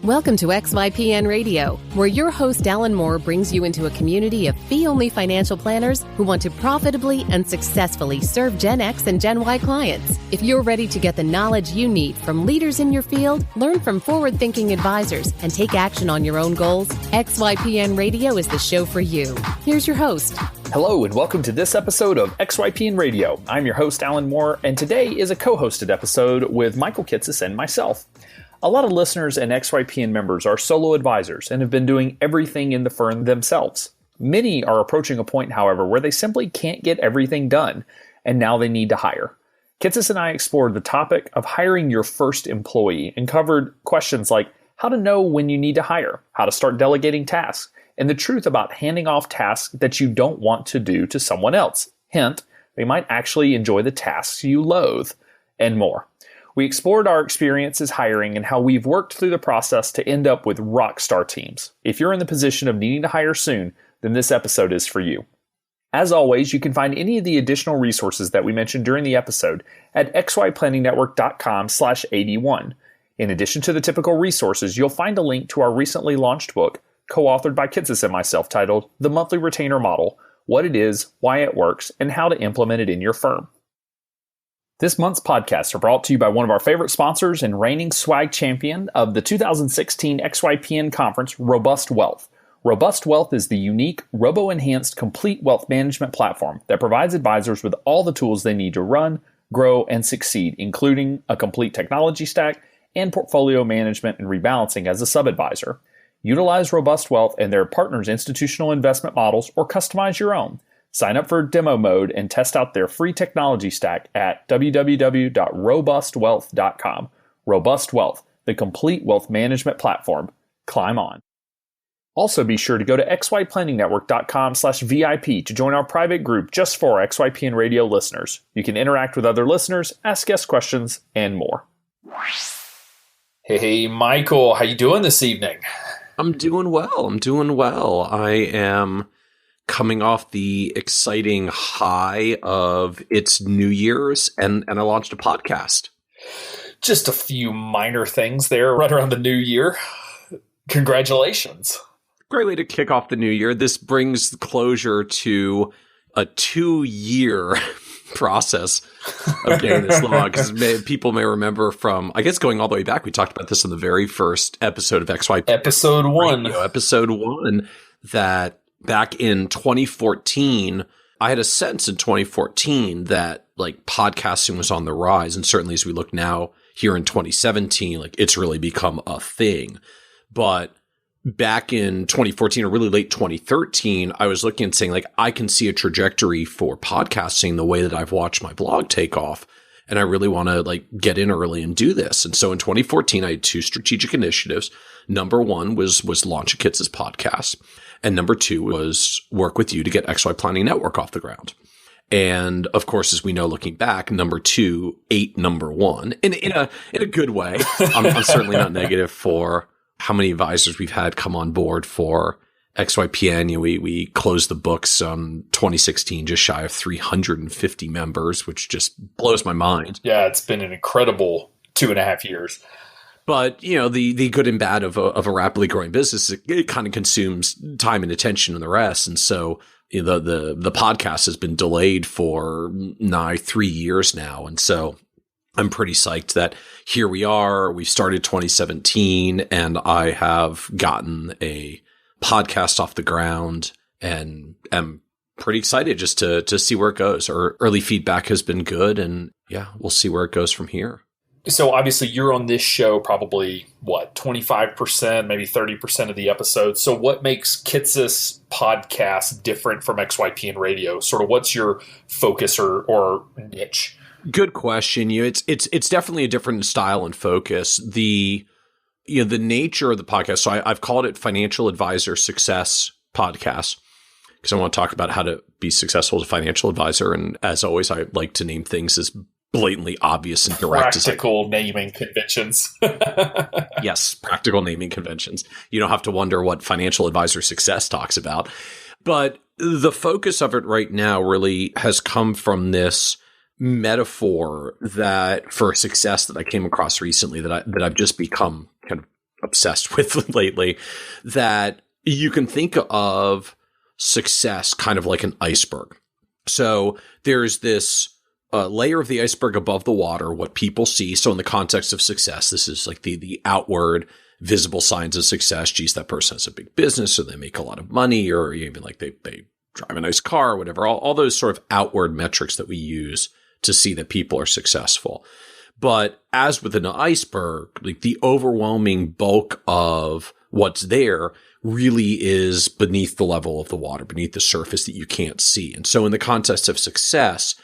Welcome to XYPN Radio, where your host Alan Moore brings you into a community of fee-only financial planners who want to profitably and successfully serve Gen X and Gen Y clients. If you're ready to get the knowledge you need from leaders in your field, learn from forward-thinking advisors, and take action on your own goals, XYPN Radio is the show for you. Here's your host. Hello and welcome to this episode of XYPN Radio. I'm your host Alan Moore, and today is a co-hosted episode with Michael Kitces and myself. A lot of listeners and XYPN members are solo advisors and have been doing everything in the firm themselves. Many are approaching a point, however, where they simply can't get everything done, and now they need to hire. Kitces and I explored the topic of hiring your first employee and covered questions like how to know when you need to hire, how to start delegating tasks, and the truth about handing off tasks that you don't want to do to someone else. Hint, they might actually enjoy the tasks you loathe, and more. We explored our experiences hiring and how we've worked through the process to end up with rock star teams. If you're in the position of needing to hire soon, then this episode is for you. As always, you can find any of the additional resources that we mentioned during the episode at xyplanningnetwork.com/81. In addition to the typical resources, you'll find a link to our recently launched book, co-authored by Kitces and myself, titled The Monthly Retainer Model: What It Is, Why It Works, and How to Implement It in Your Firm. This month's podcasts are brought to you by one of our favorite sponsors and reigning swag champion of the 2016 XYPN conference, Robust Wealth. Robust Wealth is the unique, robo-enhanced, complete wealth management platform that provides advisors with all the tools they need to run, grow, and succeed, including a complete technology stack and portfolio management and rebalancing as a sub-advisor. Utilize Robust Wealth and their partners' institutional investment models or customize your own. Sign up for demo mode and test out their free technology stack at www.robustwealth.com. Robust Wealth, the complete wealth management platform. Climb on. Also be sure to go to xyplanningnetwork.com/VIP to join our private group just for XYPN Radio listeners. You can interact with other listeners, ask guest questions, and more. Hey, Michael, how you doing this evening? I'm doing well. I am coming off the exciting high of it's New Year's, and I launched a podcast. Just a few minor things there right around the new year. Congratulations. Great way to kick off the new year. This brings closure to a 2-year process of getting this long, because people may remember from, I guess, going all the way back, we talked about this in the very first episode of XYPN. Episode 1. Episode 1, that back in 2014, I had a sense in 2014 that like podcasting was on the rise. And certainly as we look now here in 2017, like it's really become a thing. But back in 2014 or really late 2013, I was looking and saying like, I can see a trajectory for podcasting the way that I've watched my blog take off. And I really want to like get in early and do this. And so in 2014, I had 2 strategic initiatives. Number 1 was launch a Kitces podcast. And number 2 was work with you to get XY Planning Network off the ground. And of course, as we know, looking back, number 2 ate number 1 in a good way. I'm certainly not negative for how many advisors we've had come on board for XYPN. We closed the books 2016, just shy of 350 members, which just blows my mind. Yeah, it's been an incredible 2.5 years. But, you know, the good and bad of a rapidly growing business, it kind of consumes time and attention and the rest. And so you know, the podcast has been delayed for nigh 3 years now. And so I'm pretty psyched that here we are. We started 2017 and I have gotten a podcast off the ground and am pretty excited just to see where it goes. Our early feedback has been good, and yeah, we'll see where it goes from here. So obviously you're on this show probably, 25%, maybe 30% of the episodes. So what makes Kitces podcast different from XYPN Radio? Sort of what's your focus or niche? Good question. It's definitely a different style and focus. The nature of the podcast. So I've called it Financial Advisor Success Podcast because I want to talk about how to be successful as a financial advisor. And as always, I like to name things as blatantly obvious and direct. Practical naming conventions. Yes, practical naming conventions. You don't have to wonder what financial advisor success talks about. But the focus of it right now really has come from this metaphor that for success that I came across recently that I've just become kind of obsessed with lately, that you can think of success kind of like an iceberg. So there's this layer of the iceberg above the water, what people see. So in the context of success, this is like the outward visible signs of success. Geez, that person has a big business, or they make a lot of money, or even like they drive a nice car, or whatever, all those sort of outward metrics that we use to see that people are successful. But as with an iceberg, like the overwhelming bulk of what's there really is beneath the level of the water, beneath the surface that you can't see. And so in the context of success,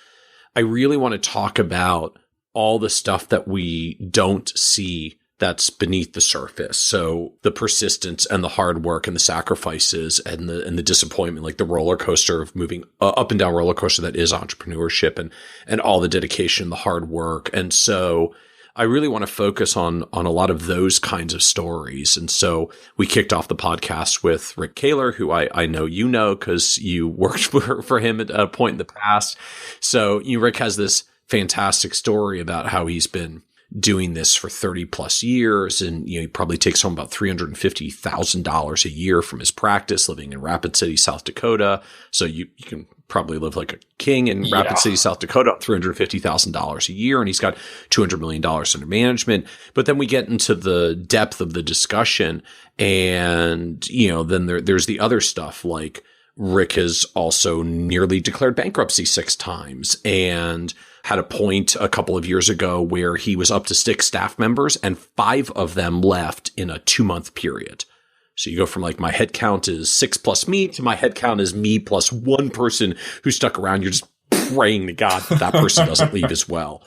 I really want to talk about all the stuff that we don't see that's beneath the surface. So the persistence and the hard work and the sacrifices and the disappointment, like the roller coaster of moving up and down roller coaster that is entrepreneurship, and all the dedication, the hard work. And so I really want to focus on a lot of those kinds of stories. And so we kicked off the podcast with Rick Kaler, who I know you know because you worked for him at a point in the past. So Rick has this fantastic story about how he's been doing this for 30 plus years. And, he probably takes home about $350,000 a year from his practice living in Rapid City, South Dakota. So you can probably live like a king in Rapid City, South Dakota, $350,000 a year. And he's got $200 million under management. But then we get into the depth of the discussion, and, then there's the other stuff, like Rick has also nearly declared bankruptcy 6 times and had a point a couple of years ago where he was up to 6 staff members and 5 of them left in a 2-month period. So you go from like, my head count is 6 plus me to my head count is me plus 1 person who stuck around. You're just praying to God that person doesn't leave as well.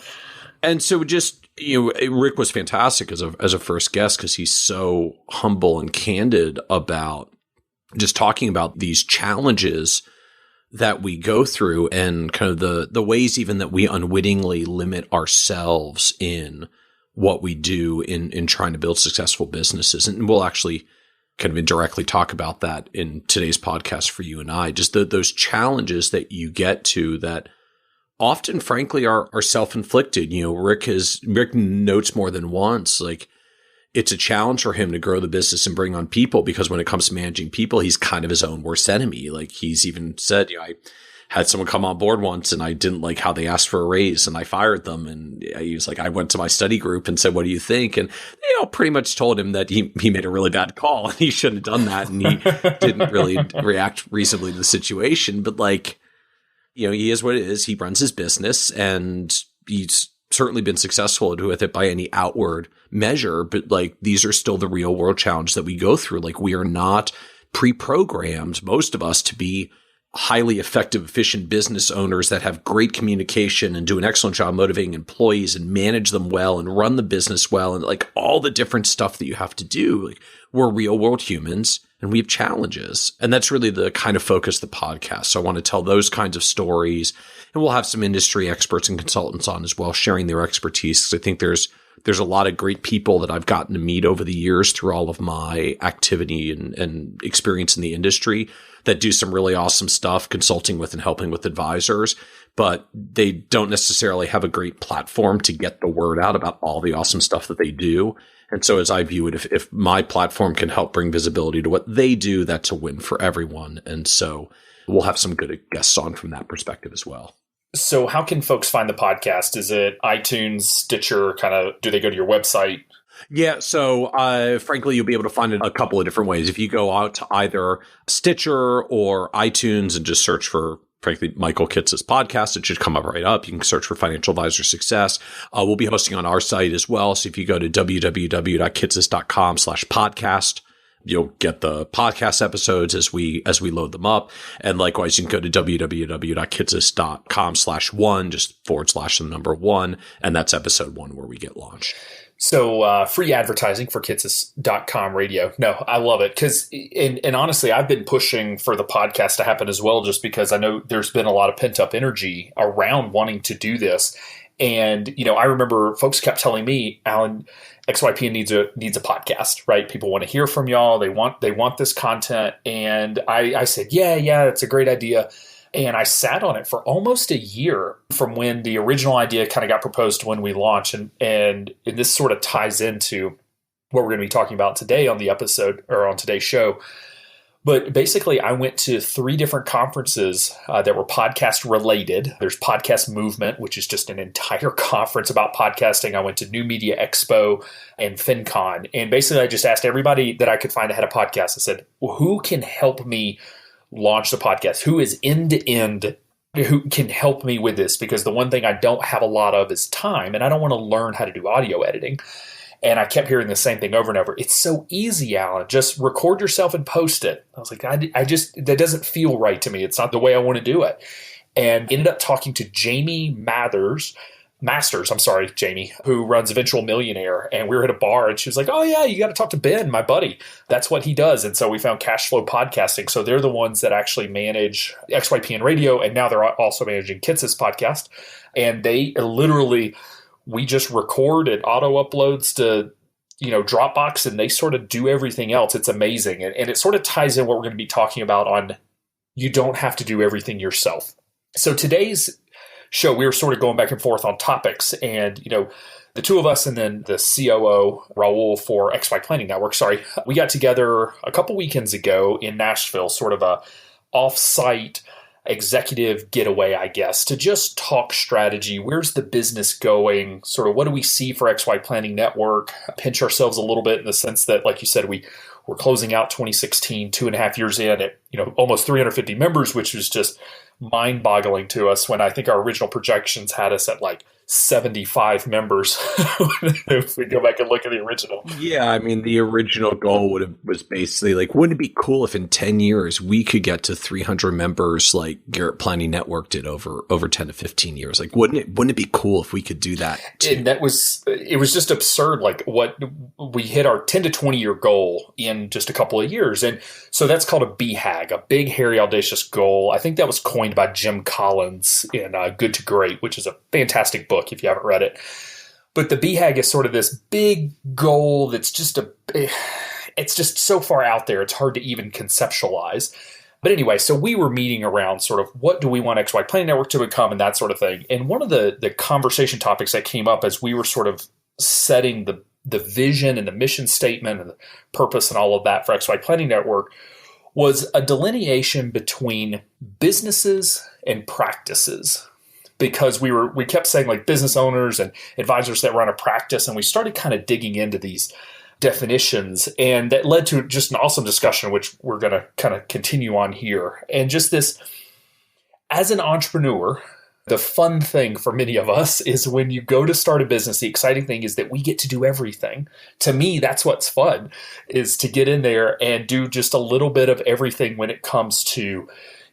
And so just, Rick was fantastic as a first guest because he's so humble and candid about just talking about these challenges that we go through and kind of the ways even that we unwittingly limit ourselves in what we do in trying to build successful businesses. And we'll actually kind of indirectly talk about that in today's podcast for you and I, just those challenges that you get to that often, frankly, are self-inflicted. Rick notes more than once, like, it's a challenge for him to grow the business and bring on people, because when it comes to managing people, he's kind of his own worst enemy. Like, he's even said, I had someone come on board once and I didn't like how they asked for a raise and I fired them. And he was like, I went to my study group and said, what do you think? And they all pretty much told him that he made a really bad call and he shouldn't have done that. And he didn't really react reasonably to the situation. But like, he is what it is. He runs his business and he's certainly been successful with it by any outward measure, but like, these are still the real world challenge that we go through. Like, we are not pre-programmed, most of us, to be highly effective, efficient business owners that have great communication and do an excellent job motivating employees and manage them well and run the business well. And like all the different stuff that you have to do. Like, we're real world humans and we have challenges. And that's really the kind of focus of the podcast. So I want to tell those kinds of stories, and we'll have some industry experts and consultants on as well, sharing their expertise. Because I think there's a lot of great people that I've gotten to meet over the years through all of my activity and experience in the industry that do some really awesome stuff, consulting with and helping with advisors, but they don't necessarily have a great platform to get the word out about all the awesome stuff that they do. And so as I view it, if my platform can help bring visibility to what they do, that's a win for everyone. And so we'll have some good guests on from that perspective as well. So how can folks find the podcast? Is it iTunes, Stitcher, do they go to your website? Yeah. So, frankly, you'll be able to find it a couple of different ways. If you go out to either Stitcher or iTunes and just search for, frankly, Michael Kitces podcast, it should come up right up. You can search for Financial Advisor Success. We'll be hosting on our site as well. So if you go to www.kitces.com/podcast, you'll get the podcast episodes as we load them up. And likewise, you can go to www.kitces.com/1, just / the number 1. And that's episode 1 where we get launched. So free advertising for Kitces.com radio. No, I love it. And honestly, I've been pushing for the podcast to happen as well, just because I know there's been a lot of pent up energy around wanting to do this. And, I remember folks kept telling me, Alan, XYPN needs a podcast, right? People want to hear from y'all. They want this content. And I said, yeah, it's a great idea. And I sat on it for almost a year from when the original idea kind of got proposed to when we launched. And this sort of ties into what we're going to be talking about today on the episode or on today's show. But basically, I went to 3 different conferences that were podcast related. There's Podcast Movement, which is just an entire conference about podcasting. I went to New Media Expo and FinCon. And basically, I just asked everybody that I could find that had a podcast. I said, well, who can help me launch the podcast? Who is end-to-end? Who can help me with this? Because the one thing I don't have a lot of is time, and I don't want to learn how to do audio editing. And I kept hearing the same thing over and over. It's so easy, Alan. Just record yourself and post it. I was like, that doesn't feel right to me. It's not the way I want to do it. And ended up talking to Jamie Masters, Jamie, who runs Eventual Millionaire. And we were at a bar and she was like, oh yeah, you got to talk to Ben, my buddy. That's what he does. And so we found Cashflow Podcasting. So they're the ones that actually manage XYPN Radio. And now they're also managing Kitces podcast. And they literally... we just record, it auto uploads to, Dropbox, and they sort of do everything else. It's amazing. And it sort of ties in what we're going to be talking about on you don't have to do everything yourself. So today's show, we were sort of going back and forth on topics, and, the two of us and then the COO, Raul, for XY Planning Network, we got together a couple weekends ago in Nashville, sort of a off-site executive getaway, I guess, to just talk strategy. Where's the business going? Sort of what do we see for XY Planning Network? Pinch ourselves a little bit in the sense that, like you said, we're closing out 2016, 2.5 years in at, almost 350 members, which was just mind-boggling to us when I think our original projections had us at like 75 members if we go back and look at the original. Yeah, I mean, the original goal was basically like, wouldn't it be cool if in 10 years we could get to 300 members like Garrett Planning Network did over 10 to 15 years? Like, wouldn't it be cool if we could do that too? And it was just absurd. Like what we hit our 10 to 20 year goal in just a couple of years. And so that's called a BHAG, a big, hairy, audacious goal. I think that was coined by Jim Collins in Good to Great, which is a fantastic book if you haven't read it. But the BHAG is sort of this big goal that's it's just so far out there, it's hard to even conceptualize. But anyway, so we were meeting around sort of what do we want XY Planning Network to become and that sort of thing. And one of the conversation topics that came up as we were sort of setting the vision and the mission statement and the purpose and all of that for XY Planning Network was a delineation between businesses and practices. Because we kept saying like business owners and advisors that run a practice, and we started kind of digging into these definitions, and that led to just an awesome discussion, which we're going to kind of continue on here. And just this, as an entrepreneur, the fun thing for many of us is when you go to start a business, the exciting thing is that we get to do everything. To me, that's what's fun, is to get in there and do just a little bit of everything when it comes to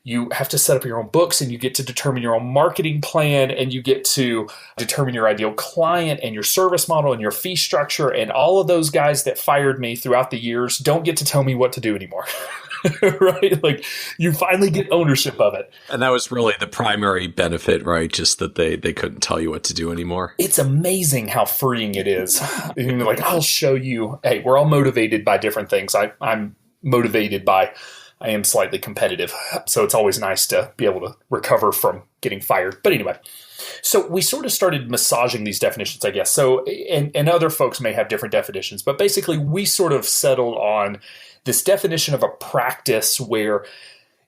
you have to set up your own books, and you get to determine your own marketing plan, and you get to determine your ideal client and your service model and your fee structure. And all of those guys that fired me throughout the years don't get to tell me what to do anymore. Right? Like you finally get ownership of it. And that was really the primary benefit, right? Just that they couldn't tell you what to do anymore. It's amazing how freeing it is. Like, I'll show you. Hey, we're all motivated by different things. I'm motivated by I am slightly competitive, so it's always nice to be able to recover from getting fired. But anyway, so we sort of started massaging these definitions, I guess. So, and other folks may have different definitions, but basically we sort of settled on this definition of a practice where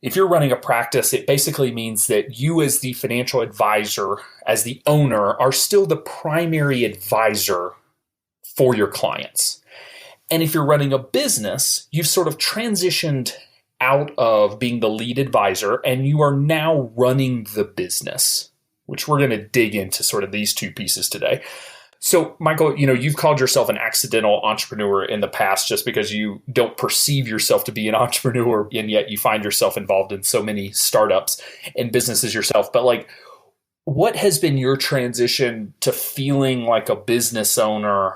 if you're running a practice, it basically means that you as the financial advisor, as the owner, are still the primary advisor for your clients. And if you're running a business, you've sort of transitioned out of being the lead advisor, and you are now running the business, which we're going to dig into sort of these two pieces today. So, Michael, you've called yourself an accidental entrepreneur in the past just because you don't perceive yourself to be an entrepreneur, and yet you find yourself involved in so many startups and businesses yourself. But like, what has been your transition to feeling like a business owner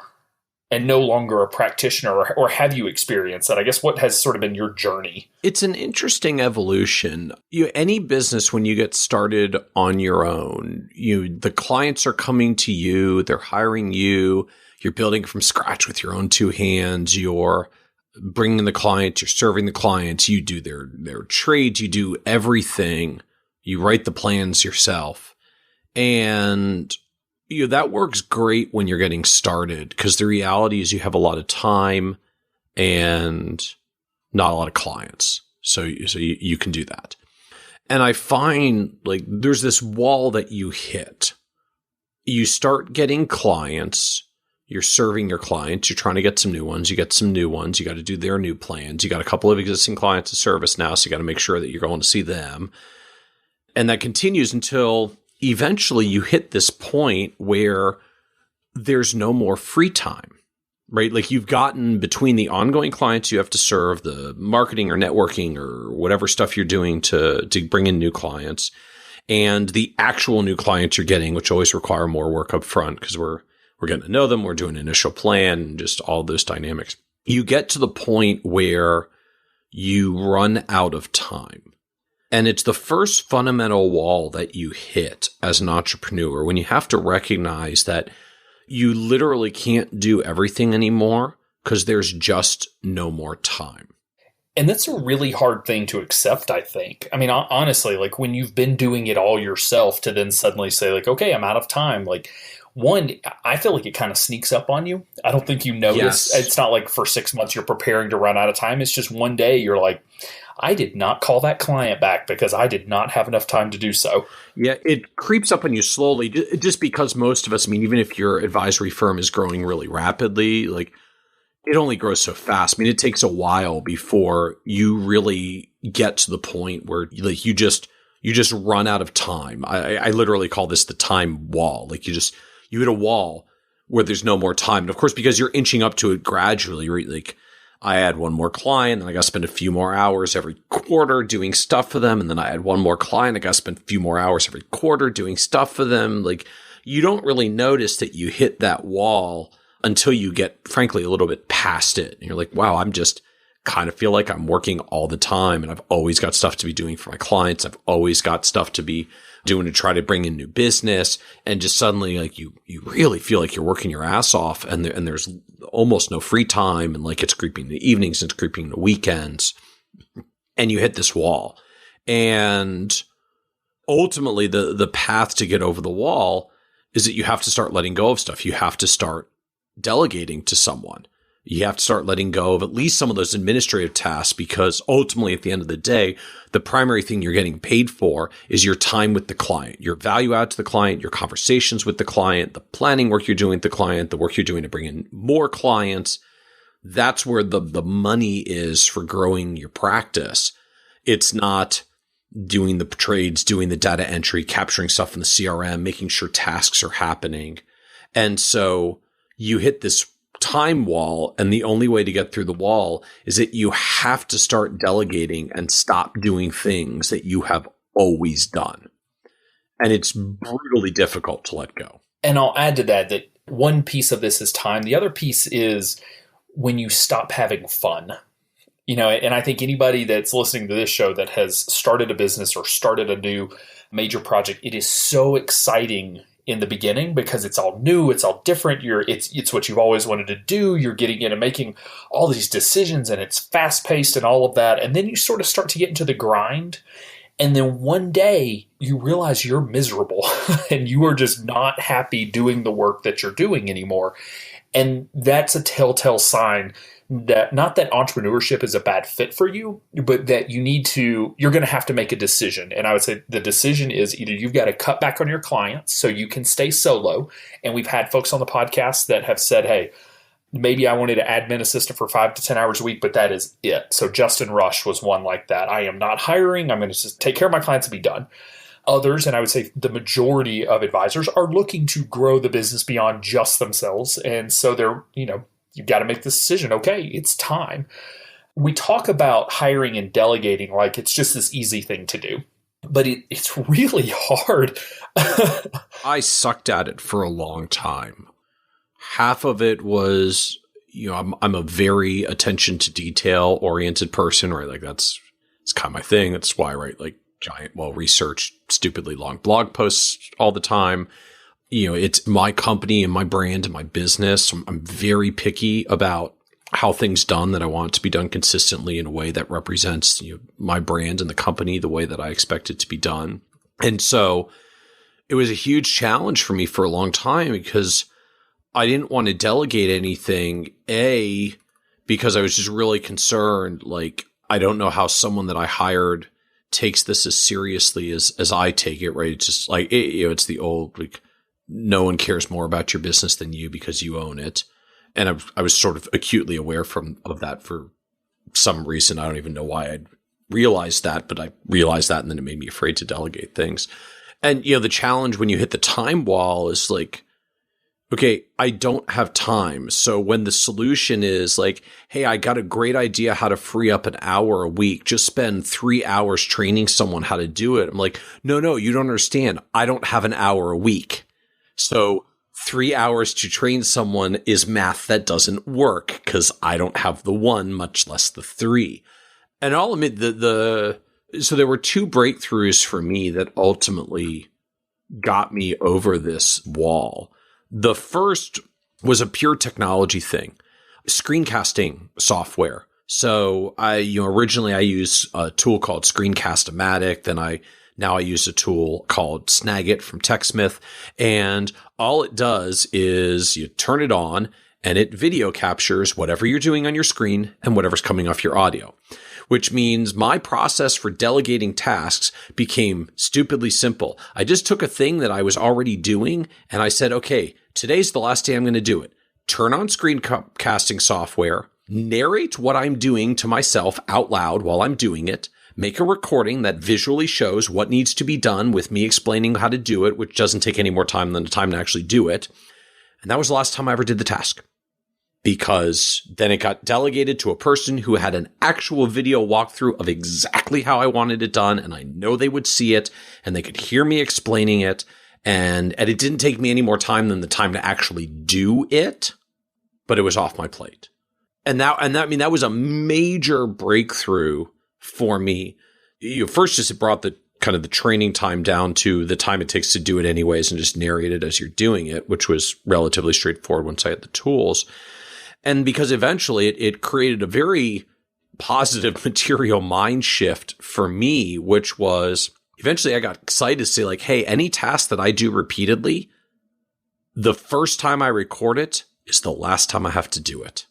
and no longer a practitioner, or have you experienced that? I guess what has sort of been your journey? It's an interesting evolution. Any business, when you get started on your own, the clients are coming to you, they're hiring you, you're building from scratch with your own two hands, you're bringing the client, you're serving the clients, you do their trades, you do everything, you write the plans yourself. And that works great when you're getting started, because the reality is you have a lot of time and not a lot of clients. So you can do that. And I find like there's this wall that you hit. You start getting clients. You're serving your clients. You're trying to get some new ones. You get some new ones. You got to do their new plans. You got a couple of existing clients to service now. So you got to make sure that you're going to see them. And that continues until eventually you hit this point where there's no more free time, right? Like you've gotten between the ongoing clients you have to serve, the marketing or networking or whatever stuff you're doing to bring in new clients, and the actual new clients you're getting, which always require more work up front because we're getting to know them. We're doing an initial plan and just all those dynamics. You get to the point where you run out of time. And it's the first fundamental wall that you hit as an entrepreneur when you have to recognize that you literally can't do everything anymore because there's just no more time. And that's a really hard thing to accept, I think. I mean, honestly, like when you've been doing it all yourself to then suddenly say like, okay, I'm out of time. Like, one, I feel like it kind of sneaks up on you. I don't think you notice. Yes. It's not like for 6 months you're preparing to run out of time. It's just one day you're like, I did not call that client back because I did not have enough time to do so. Yeah, it creeps up on you slowly just because most of us, I mean, even if your advisory firm is growing really rapidly, like it only grows so fast. I mean, it takes a while before you really get to the point where like you just run out of time. I literally call this the time wall. Like you hit a wall where there's no more time. And of course, because you're inching up to it gradually, right? Like I add one more client and I got to spend a few more hours every quarter doing stuff for them. And then I add one more client. I got to spend a few more hours every quarter doing stuff for them. Like you don't really notice that you hit that wall until you get, frankly, a little bit past it. And you're like, wow, I'm just kind of feel like I'm working all the time. And I've always got stuff to be doing for my clients. I've always got stuff to be doing to try to bring in new business. And just suddenly like you really feel like you're working your ass off and there's almost no free time. And like it's creeping the evenings, it's creeping the weekends, and you hit this wall. And ultimately the path to get over the wall is that you have to start letting go of stuff. You have to start delegating to someone. You have to start letting go of at least some of those administrative tasks, because ultimately at the end of the day, the primary thing you're getting paid for is your time with the client, your value add to the client, your conversations with the client, the planning work you're doing with the client, the work you're doing to bring in more clients. That's where the money is for growing your practice. It's not doing the trades, doing the data entry, capturing stuff in the CRM, making sure tasks are happening. And so you hit this time wall, and the only way to get through the wall is that you have to start delegating and stop doing things that you have always done. And it's brutally difficult to let go. And I'll add to that one piece of this is time. The other piece is when you stop having fun. You know, and I think anybody that's listening to this show that has started a business or started a new major project, it is so exciting in the beginning because it's all new, it's all different. It's what you've always wanted to do. You're getting in and making all these decisions, and it's fast paced and all of that. And then you sort of start to get into the grind. And then one day you realize you're miserable and you are just not happy doing the work that you're doing anymore. And that's a telltale sign that not that entrepreneurship is a bad fit for you, but that you're going to have to make a decision. And I would say the decision is either you've got to cut back on your clients so you can stay solo. And we've had folks on the podcast that have said, hey, maybe I wanted an admin assistant for 5 to 10 hours a week, but that is it. So Justin Rush was one like that. I am not hiring. I'm going to just take care of my clients and be done. Others, and I would say the majority of advisors, are looking to grow the business beyond just themselves. And so they're, you've got to make this decision. Okay, it's time. We talk about hiring and delegating like it's just this easy thing to do, but it's really hard. I sucked at it for a long time. Half of it was, I'm a very attention to detail oriented person, right? Like it's kind of my thing. That's why I write like giant, well-researched, stupidly long blog posts all the time. It's my company and my brand and my business. I'm very picky about how things done, that I want it to be done consistently in a way that represents my brand and the company the way that I expect it to be done. And so it was a huge challenge for me for a long time because I didn't want to delegate anything, because I was just really concerned, like, I don't know how someone that I hired takes this as seriously as I take it, right? It's just like, it's the old, like, no one cares more about your business than you because you own it. And I was sort of acutely aware of that for some reason. I don't even know why I'd realized that, but I realized that, and then it made me afraid to delegate things. And, the challenge when you hit the time wall is like, okay, I don't have time. So when the solution is like, hey, I got a great idea how to free up an hour a week, just spend 3 hours training someone how to do it. I'm like, no, you don't understand. I don't have an hour a week. So 3 hours to train someone is math that doesn't work because I don't have the 1, much less the 3. And I'll admit so there were 2 breakthroughs for me that ultimately got me over this wall. The first was a pure technology thing, screencasting software. So originally I used a tool called Screencast-O-Matic. Then now I use a tool called Snagit from TechSmith. And all it does is you turn it on and it video captures whatever you're doing on your screen and whatever's coming off your audio, which means my process for delegating tasks became stupidly simple. I just took a thing that I was already doing and I said, okay, today's the last day I'm going to do it. Turn on screencasting software, narrate what I'm doing to myself out loud while I'm doing it, make a recording that visually shows what needs to be done with me explaining how to do it, which doesn't take any more time than the time to actually do it. And that was the last time I ever did the task, because then it got delegated to a person who had an actual video walkthrough of exactly how I wanted it done. And I know they would see it and they could hear me explaining it. And it didn't take me any more time than the time to actually do it, but it was off my plate. And that was a major breakthrough for me. First, just it brought the kind of the training time down to the time it takes to do it anyways and just narrate it as you're doing it, which was relatively straightforward once I had the tools. And because eventually it created a very positive material mind shift for me, which was eventually I got excited to say like, hey, any task that I do repeatedly, the first time I record it is the last time I have to do it.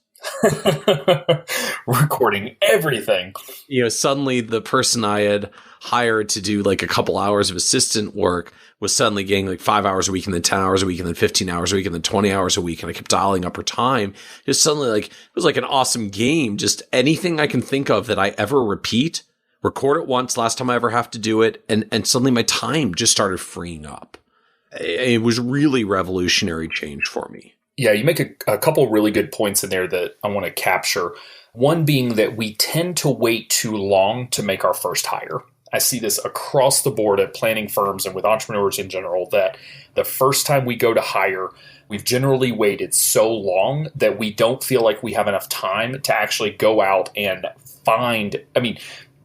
Recording everything. Suddenly the person I had hired to do like a couple hours of assistant work was suddenly getting like 5 hours a week and then 10 hours a week and then 15 hours a week and then 20 hours a week. And I kept dialing up her time. Just suddenly like, it was like an awesome game. Just anything I can think of that I ever repeat, record it once, last time I ever have to do it. And suddenly my time just started freeing up. It was really revolutionary change for me. Yeah, you make a couple really good points in there that I want to capture. One being that we tend to wait too long to make our first hire. I see this across the board at planning firms and with entrepreneurs in general, that the first time we go to hire, we've generally waited so long that we don't feel like we have enough time to actually go out and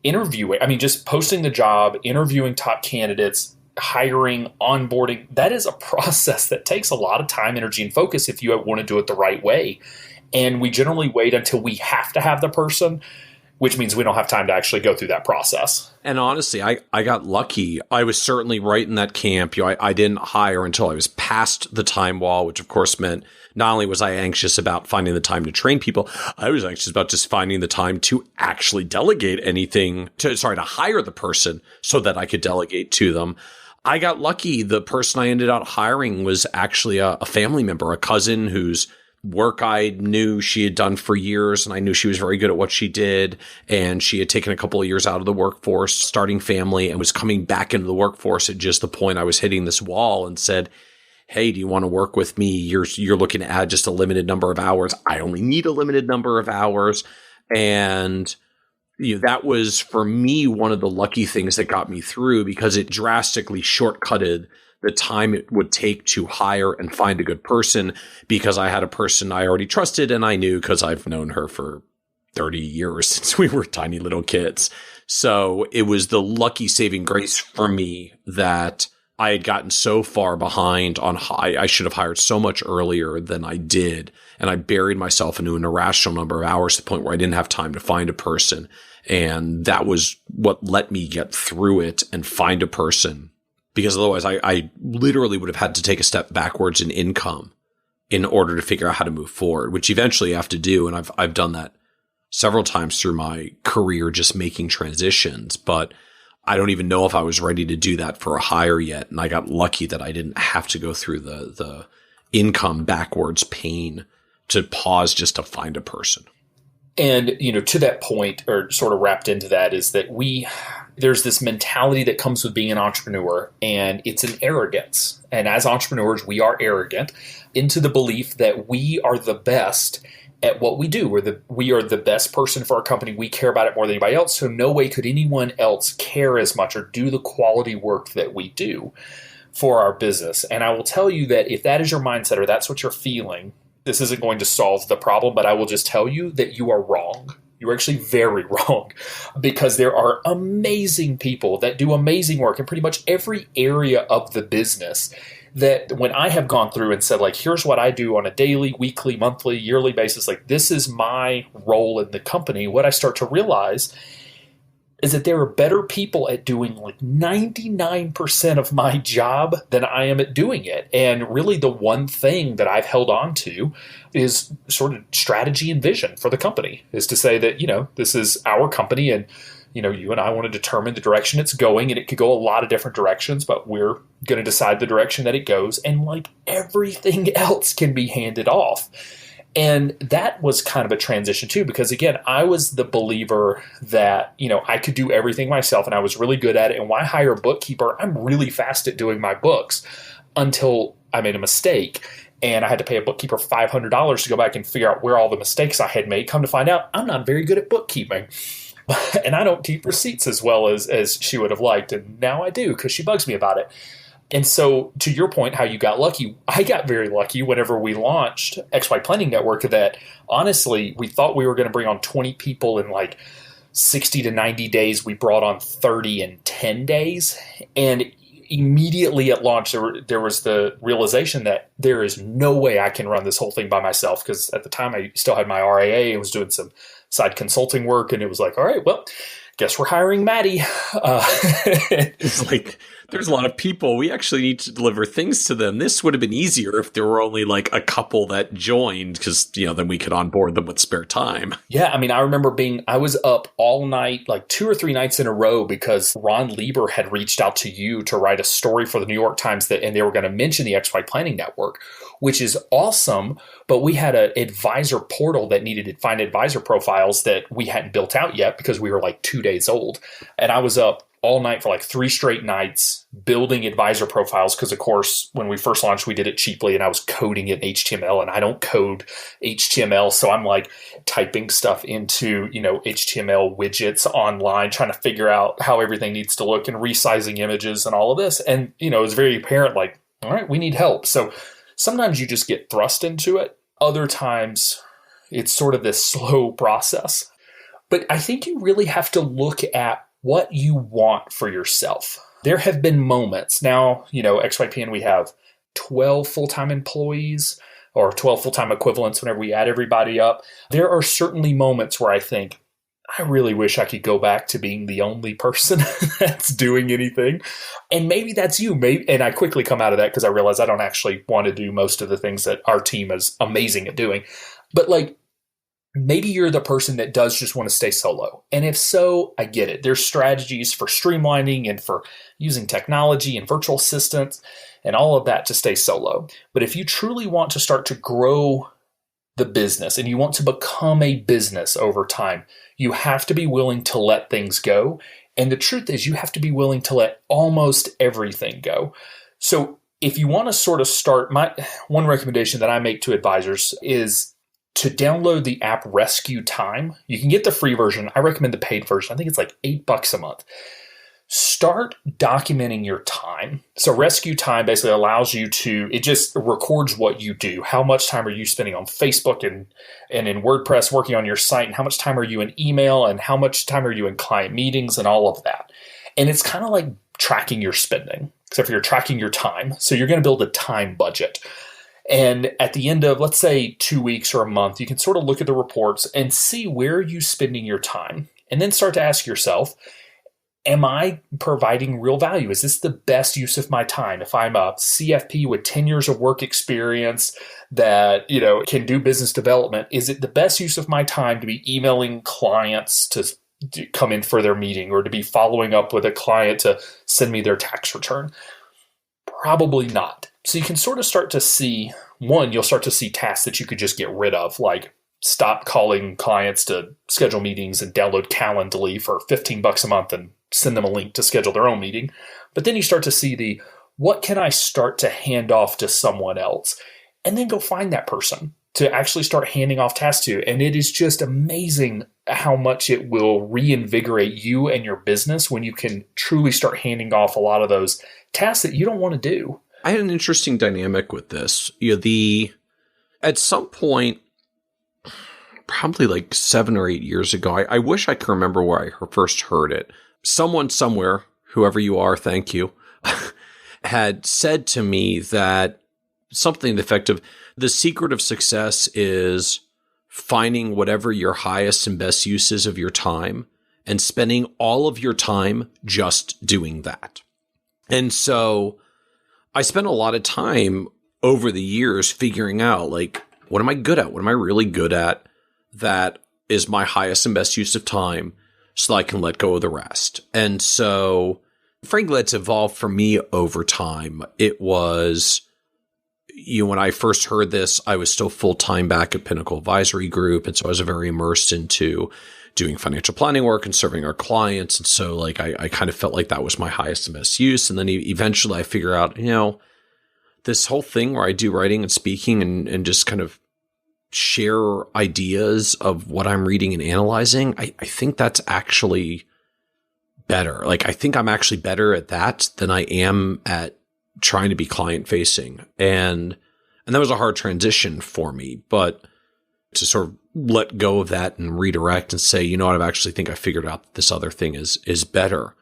interviewing. Just posting the job, interviewing top candidates, hiring, onboarding. That is a process that takes a lot of time, energy, and focus if you want to do it the right way. And we generally wait until we have to have the person, which means we don't have time to actually go through that process. And honestly, I got lucky. I was certainly right in that camp. I didn't hire until I was past the time wall, which of course meant not only was I anxious about finding the time to train people, I was anxious about just finding the time to actually delegate anything, to hire the person so that I could delegate to them. I got lucky. The person I ended up hiring was actually a family member, a cousin whose work I knew she had done for years, and I knew she was very good at what she did. And she had taken a couple of years out of the workforce, starting family, and was coming back into the workforce at just the point I was hitting this wall, and said, hey, do you want to work with me? You're looking to add just a limited number of hours. I only need a limited number of hours. And that was, for me, one of the lucky things that got me through, because it drastically shortcutted the time it would take to hire and find a good person, because I had a person I already trusted and I knew because I've known her for 30 years since we were tiny little kids. So it was the lucky saving grace for me that I had gotten so far behind on I should have hired so much earlier than I did. And I buried myself into an irrational number of hours to the point where I didn't have time to find a person. And that was what let me get through it and find a person because otherwise I literally would have had to take a step backwards in income in order to figure out how to move forward, which eventually you have to do. And I've done that several times through my career, just making transitions, but I don't even know if I was ready to do that for a hire yet. And I got lucky that I didn't have to go through the income backwards pain to pause just to find a person. And, to that point, or sort of wrapped into that, is that there's this mentality that comes with being an entrepreneur, and it's an arrogance. And as entrepreneurs, we are arrogant into the belief that we are the best at what we do. We are the best person for our company. We care about it more than anybody else. So no way could anyone else care as much or do the quality work that we do for our business. And I will tell you that if that is your mindset or that's what you're feeling, this isn't going to solve the problem, but I will just tell you that you are wrong. You're actually very wrong, because there are amazing people that do amazing work in pretty much every area of the business, that when I have gone through and said, like, here's what I do on a daily, weekly, monthly, yearly basis, like, this is my role in the company, what I start to realize is that there are better people at doing like 99% of my job than I am at doing it. And really the one thing that I've held on to is sort of strategy and vision for the company, is to say that, this is our company, and, you and I want to determine the direction it's going, and it could go a lot of different directions, but we're going to decide the direction that it goes. And like everything else can be handed off. And that was kind of a transition too, because again, I was the believer that, I could do everything myself and I was really good at it. And why hire a bookkeeper? I'm really fast at doing my books, until I made a mistake and I had to pay a bookkeeper $500 to go back and figure out where all the mistakes I had made. Come to find out, I'm not very good at bookkeeping. And I don't keep receipts as well as she would have liked. And now I do, because she bugs me about it. And so to your point, how you got lucky, I got very lucky whenever we launched XY Planning Network, that honestly, we thought we were going to bring on 20 people in like 60 to 90 days. We brought on 30 in 10 days. And immediately at launch, there was the realization that there is no way I can run this whole thing by myself, because at the time I still had my RAA and was doing some side consulting work. And it was like, all right, well, guess we're hiring Maddie. It's like, there's a lot of people. We actually need to deliver things to them. This would have been easier if there were only like a couple that joined, because, then we could onboard them with spare time. Yeah. I mean, I remember I was up all night, like 2 or 3 nights in a row, because Ron Lieber had reached out to you to write a story for the New York Times and they were going to mention the XY Planning Network, which is awesome. But we had an advisor portal that needed to find advisor profiles that we hadn't built out yet, because we were like 2 days old. And I was up all night for like 3 straight nights building advisor profiles, because of course when we first launched we did it cheaply and I was coding it in HTML, and I don't code HTML, so I'm like typing stuff into HTML widgets online, trying to figure out how everything needs to look and resizing images and all of this. And it was very apparent, like, all right, we need help. So sometimes you just get thrust into it, other times it's sort of this slow process. But I think you really have to look at what you want for yourself. There have been moments. Now, XYPN, we have 12 full-time employees, or 12 full-time equivalents whenever we add everybody up. There are certainly moments where I think, I really wish I could go back to being the only person that's doing anything. And maybe that's you. And I quickly come out of that because I realize I don't actually want to do most of the things that our team is amazing at doing. But like, maybe you're the person that does just want to stay solo. And if so, I get it. There's strategies for streamlining and for using technology and virtual assistants and all of that to stay solo. But if you truly want to start to grow the business and you want to become a business over time, you have to be willing to let things go. And the truth is, you have to be willing to let almost everything go. So if you want to sort of start, one recommendation that I make to advisors is to download the app Rescue Time. You can get the free version. I recommend the paid version. I think it's like $8 a month. Start documenting your time. So Rescue Time basically allows you it just records what you do. How much time are you spending on Facebook and in WordPress working on your site? And how much time are you in email? And how much time are you in client meetings and all of that? And it's kind of like tracking your spending, except for you're tracking your time. So you're going to build a time budget. And at the end of, let's say, 2 weeks or a month, you can sort of look at the reports and see where you're spending your time. And then start to ask yourself, am I providing real value? Is this the best use of my time? If I'm a CFP with 10 years of work experience that, can do business development, is it the best use of my time to be emailing clients to come in for their meeting, or to be following up with a client to send me their tax return? Probably not. So you can sort of start to see, you'll start to see tasks that you could just get rid of, like stop calling clients to schedule meetings and download Calendly for $15 a month and send them a link to schedule their own meeting. But then you start to see what can I start to hand off to someone else? And then go find that person to actually start handing off tasks to. And it is just amazing how much it will reinvigorate you and your business when you can truly start handing off a lot of those tasks that you don't want to do. I had an interesting dynamic with this. At some point, probably like 7 or 8 years ago, I wish I could remember where I first heard it. Someone somewhere, whoever you are, thank you, had said to me that something effective, the secret of success is finding whatever your highest and best use is of your time and spending all of your time just doing that. And so I spent a lot of time over the years figuring out, like, what am I good at? What am I really good at that is my highest and best use of time, so I can let go of the rest? And so, frankly, it's evolved for me over time. It was, when I first heard this, I was still full-time back at Pinnacle Advisory Group. And so I was very immersed into doing financial planning work and serving our clients. And so like, I kind of felt like that was my highest and best use. And then eventually I figure out, this whole thing where I do writing and speaking and just kind of share ideas of what I'm reading and analyzing, I think that's actually better. Like, I think I'm actually better at that than I am at trying to be client facing. And that was a hard transition for me, but to sort of let go of that and redirect and say, you know what, I actually think I figured out that this other thing is better.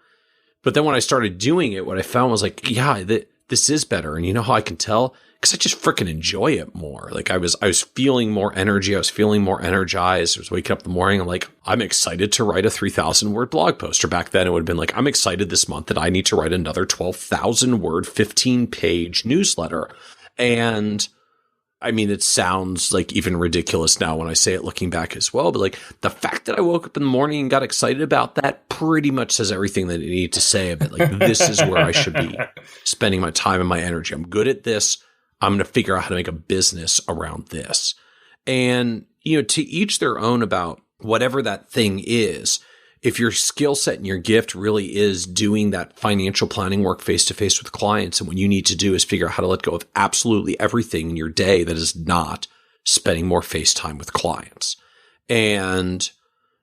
But then when I started doing it, what I found was like, yeah, this is better. And you know how I can tell? Because I just freaking enjoy it more. Like I was feeling more energy. I was feeling more energized. I was waking up in the morning. I'm excited to write a 3,000 word blog post. Or back then it would have been like, I'm excited this month that I need to write another 12,000 word, 15-page newsletter. And I mean, it sounds like even ridiculous now when I say it looking back as well. But like the fact that I woke up in the morning and got excited about that pretty much says everything that I need to say about like, this is where I should be spending my time and my energy. I'm good at this. I'm going to figure out how to make a business around this. And, to each their own about whatever that thing is. If your skill set and your gift really is doing that financial planning work face-to-face with clients, and what you need to do is figure out how to let go of absolutely everything in your day that is not spending more face time with clients. And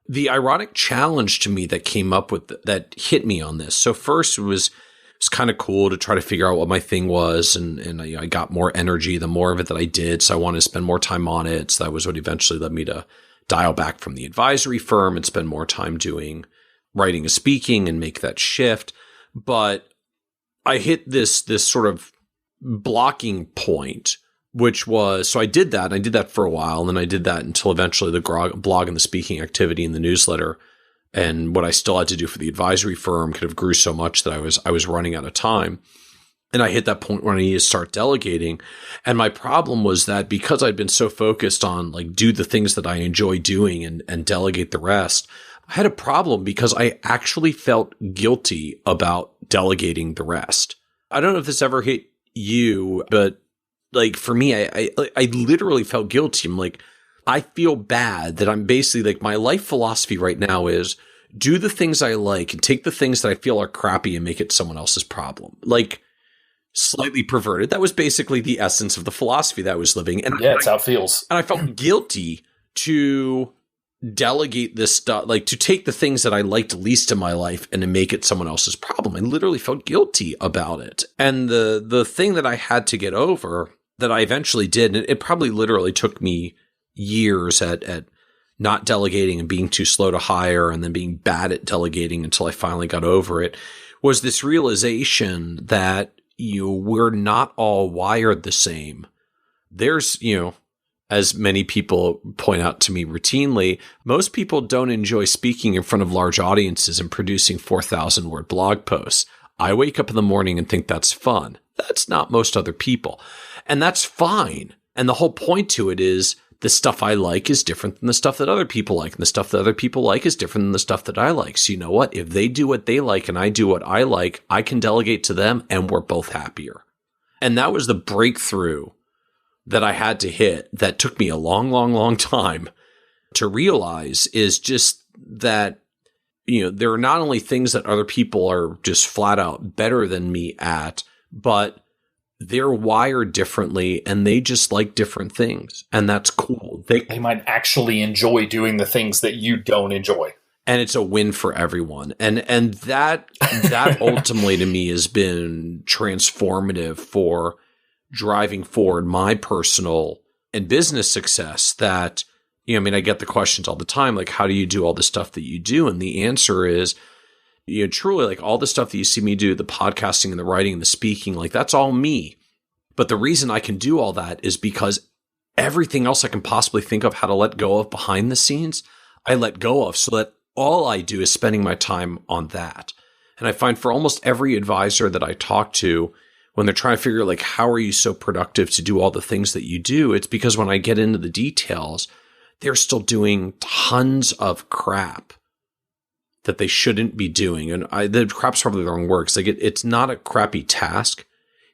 the ironic challenge to me that came up with that hit me on this. So first it was kind of cool to try to figure out what my thing was. And I got more energy, the more of it that I did. So I wanted to spend more time on it. So that was what eventually led me to dial back from the advisory firm and spend more time doing writing and speaking and make that shift. But I hit this sort of blocking point, which was, so I did that. And I did that for a while. And then I did that until eventually the blog and the speaking activity and the newsletter and what I still had to do for the advisory firm kind of grew so much that I was running out of time. And I hit that point where I needed to start delegating. And my problem was that because I'd been so focused on like do the things that I enjoy doing and delegate the rest, I had a problem because I actually felt guilty about delegating the rest. I don't know if this ever hit you, but like for me, I literally felt guilty. I'm like, I feel bad that I'm basically like my life philosophy right now is do the things I like and take the things that I feel are crappy and make it someone else's problem. Like, slightly perverted. That was basically the essence of the philosophy that I was living. And yeah, it's how it feels. And I felt guilty to delegate this stuff, like to take the things that I liked least in my life and to make it someone else's problem. I literally felt guilty about it. And the thing that I had to get over that I eventually did, and it probably literally took me years at not delegating and being too slow to hire and then being bad at delegating until I finally got over it, was this realization that we're not all wired the same. There's, as many people point out to me routinely, most people don't enjoy speaking in front of large audiences and producing 4,000 word blog posts. I wake up in the morning and think that's fun. That's not most other people. And that's fine. And the whole point to it is the stuff I like is different than the stuff that other people like. And the stuff that other people like is different than the stuff that I like. So you know what? If they do what they like and I do what I like, I can delegate to them and we're both happier. And that was the breakthrough that I had to hit that took me a long, long, long time to realize, is just that, there are not only things that other people are just flat out better than me at, but they're wired differently and they just like different things. And that's cool. They might actually enjoy doing the things that you don't enjoy. And it's a win for everyone. And that ultimately to me has been transformative for driving forward my personal and business success. That, I get the questions all the time, like, how do you do all the stuff that you do? And the answer is, truly, like, all the stuff that you see me do, the podcasting and the writing and the speaking, like, that's all me. But the reason I can do all that is because everything else I can possibly think of how to let go of behind the scenes, I let go of, so that all I do is spending my time on that. And I find for almost every advisor that I talk to, when they're trying to figure out, like, how are you so productive to do all the things that you do? It's because when I get into the details, they're still doing tons of crap that they shouldn't be doing. And the crap's probably the wrong word, because it's not a crappy task.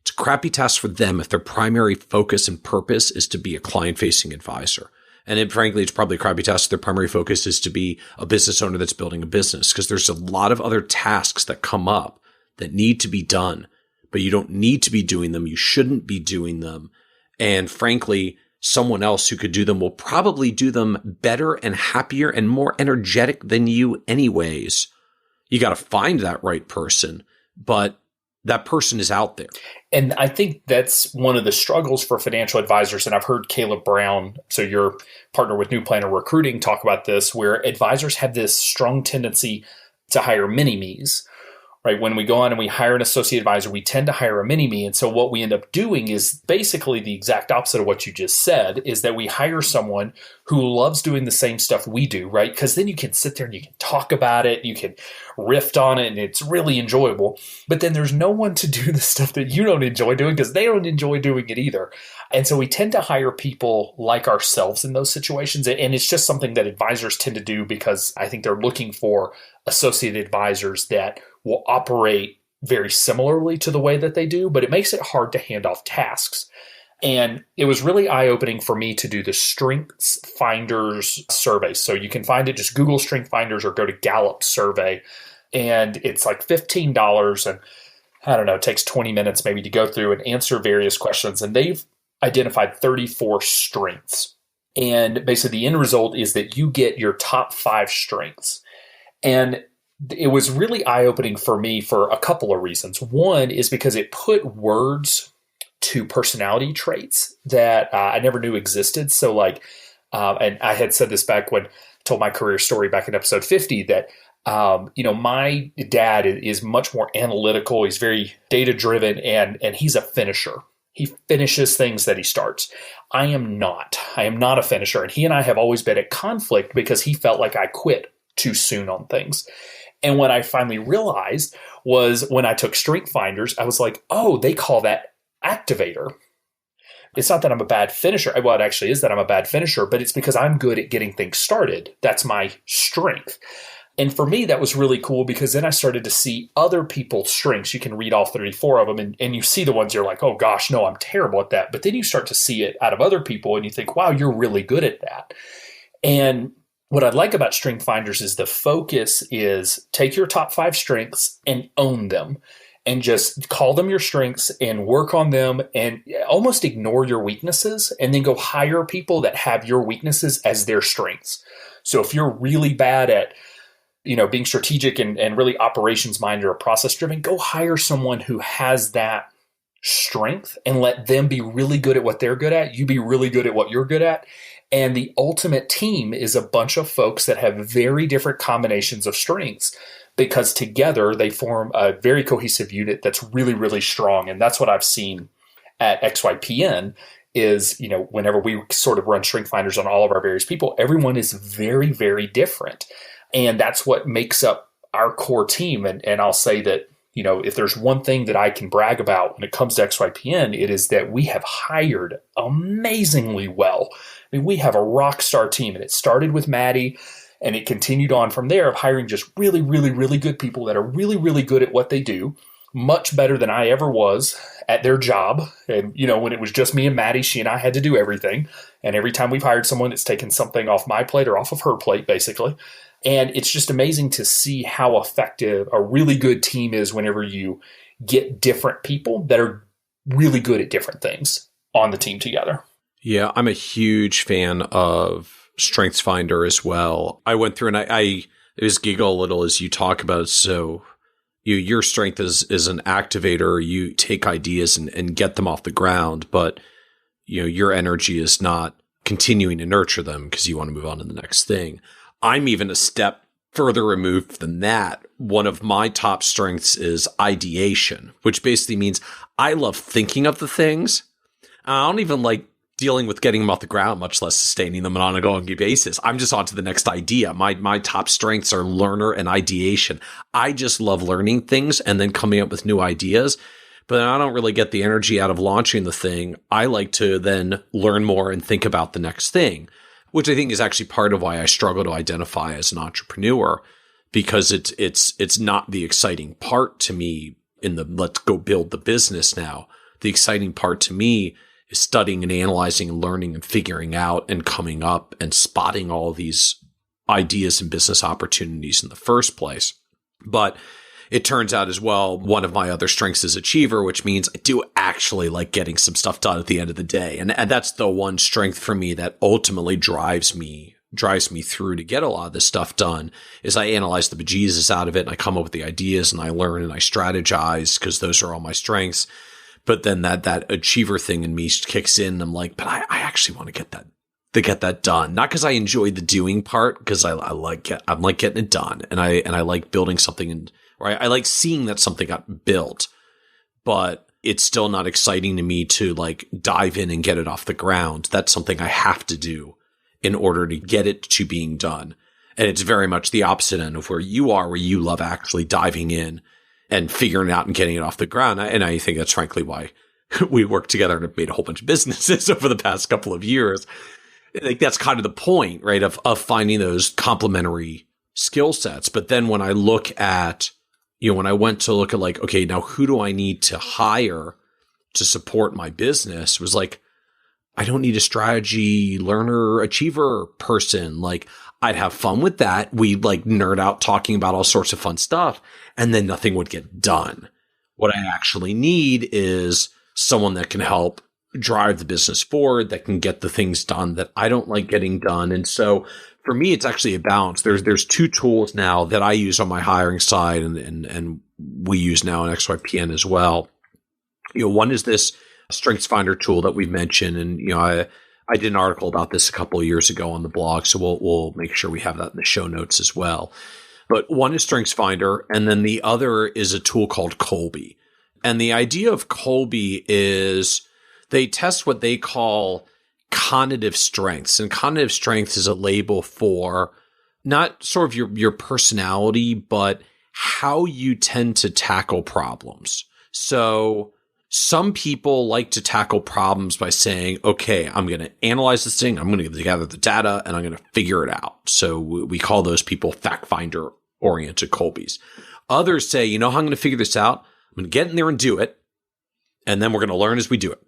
It's a crappy task for them if their primary focus and purpose is to be a client-facing advisor. And frankly, it's probably a crappy task if their primary focus is to be a business owner that's building a business, because there's a lot of other tasks that come up that need to be done, but you don't need to be doing them. You shouldn't be doing them. And frankly, someone else who could do them will probably do them better and happier and more energetic than you anyways. You got to find that right person, but that person is out there. And I think that's one of the struggles for financial advisors. And I've heard Caleb Brown, so your partner with New Planner Recruiting, talk about this, where advisors have this strong tendency to hire mini-me's. Right? When we go on and we hire an associate advisor, we tend to hire a mini-me. And so what we end up doing is basically the exact opposite of what you just said, is that we hire someone who loves doing the same stuff we do, right? Because then you can sit there and you can talk about it, you can riff on it, and it's really enjoyable. But then there's no one to do the stuff that you don't enjoy doing, because they don't enjoy doing it either. And so we tend to hire people like ourselves in those situations. And it's just something that advisors tend to do, because I think they're looking for associate advisors that will operate very similarly to the way that they do, but it makes it hard to hand off tasks. And it was really eye-opening for me to do the Strengths Finders survey. So you can find it, just Google Strength Finders or go to Gallup survey. And it's like $15. And I don't know, it takes 20 minutes maybe to go through and answer various questions. And they've identified 34 strengths. And basically the end result is that you get your top 5 strengths. And it was really eye-opening for me for a couple of reasons. One is because it put words to personality traits that I never knew existed. So and I had said this back when I told my career story back in episode 50, that, my dad is much more analytical. He's very data-driven, and he's a finisher. He finishes things that he starts. I am not a finisher. And he and I have always been at conflict because he felt like I quit too soon on things. And what I finally realized was when I took Strength Finders, I was like, oh, they call that activator. It's not that I'm a bad finisher. Well, it actually is that I'm a bad finisher, but it's because I'm good at getting things started. That's my strength. And for me, that was really cool, because then I started to see other people's strengths. You can read all 34 of them, and you see the ones you're like, oh gosh, no, I'm terrible at that. But then you start to see it out of other people and you think, wow, you're really good at that. And what I like about Strength Finders is the focus is take your top 5 strengths and own them, and just call them your strengths and work on them, and almost ignore your weaknesses, and then go hire people that have your weaknesses as their strengths. So if you're really bad at being strategic and really operations minded or process driven, go hire someone who has that strength and let them be really good at what they're good at. You be really good at what you're good at. And the ultimate team is a bunch of folks that have very different combinations of strengths, because together they form a very cohesive unit that's really, really strong. And that's what I've seen at XYPN, is, whenever we sort of run strength finders on all of our various people, everyone is very, very different. And that's what makes up our core team. And I'll say that, if there's one thing that I can brag about when it comes to XYPN, it is that we have hired amazingly well. I mean, we have a rock star team, and it started with Maddie, and it continued on from there of hiring just really, really, really good people that are really, really good at what they do, much better than I ever was at their job. And, when it was just me and Maddie, she and I had to do everything. And every time we've hired someone, it's taken something off my plate or off of her plate, basically. And it's just amazing to see how effective a really good team is whenever you get different people that are really good at different things on the team together. Yeah, I'm a huge fan of StrengthsFinder as well. I went through and I just giggle a little as you talk about it. So your strength is an activator. You take ideas and get them off the ground, but your energy is not continuing to nurture them because you want to move on to the next thing. I'm even a step further removed than that. One of my top strengths is ideation, which basically means I love thinking of the things. I don't even like dealing with getting them off the ground, much less sustaining them on an ongoing basis. I'm just on to the next idea. My top strengths are learner and ideation. I just love learning things and then coming up with new ideas. But I don't really get the energy out of launching the thing. I like to then learn more and think about the next thing, which I think is actually part of why I struggle to identify as an entrepreneur, because it's not the exciting part to me in the let's go build the business now. The exciting part to me is studying and analyzing and learning and figuring out and coming up and spotting all these ideas and business opportunities in the first place. But it turns out as well, one of my other strengths is achiever, which means I do actually like getting some stuff done at the end of the day. And that's the one strength for me that ultimately drives me through to get a lot of this stuff done is I analyze the bejesus out of it and I come up with the ideas and I learn and I strategize because those are all my strengths. But then that achiever thing in me kicks in and I'm like, but I actually want to get that done. Not because I enjoy the doing part, because I'm like getting it done. And I like building something I like seeing that something got built, but it's still not exciting to me to like dive in and get it off the ground. That's something I have to do in order to get it to being done. And it's very much the opposite end of where you are, where you love actually diving in and figuring it out and getting it off the ground. And I think that's frankly why we work together and have made a whole bunch of businesses over the past couple of years. Like that's kind of the point, right? Of finding those complementary skill sets. But then when I look at, when I went to look at like, okay, now who do I need to hire to support my business? It was like, I don't need a strategy learner achiever person. Like I'd have fun with that. We'd like nerd out talking about all sorts of fun stuff and then nothing would get done. What I actually need is someone that can help drive the business forward, that can get the things done that I don't like getting done. And so for me, it's actually a balance. There's two tools now that I use on my hiring side and we use now in XYPN as well. One is this StrengthsFinder tool that we've mentioned. And, I did an article about this a couple of years ago on the blog. So we'll make sure we have that in the show notes as well. But one is StrengthsFinder. And then the other is a tool called Kolbe. And the idea of Kolbe is they test what they call cognitive strengths. And cognitive strengths is a label for not sort of your personality, but how you tend to tackle problems. So some people like to tackle problems by saying, okay, I'm going to analyze this thing. I'm going to gather the data and I'm going to figure it out. So we call those people fact finder oriented Kolbes. Others say, how I'm going to figure this out. I'm going to get in there and do it. And then we're going to learn as we do it.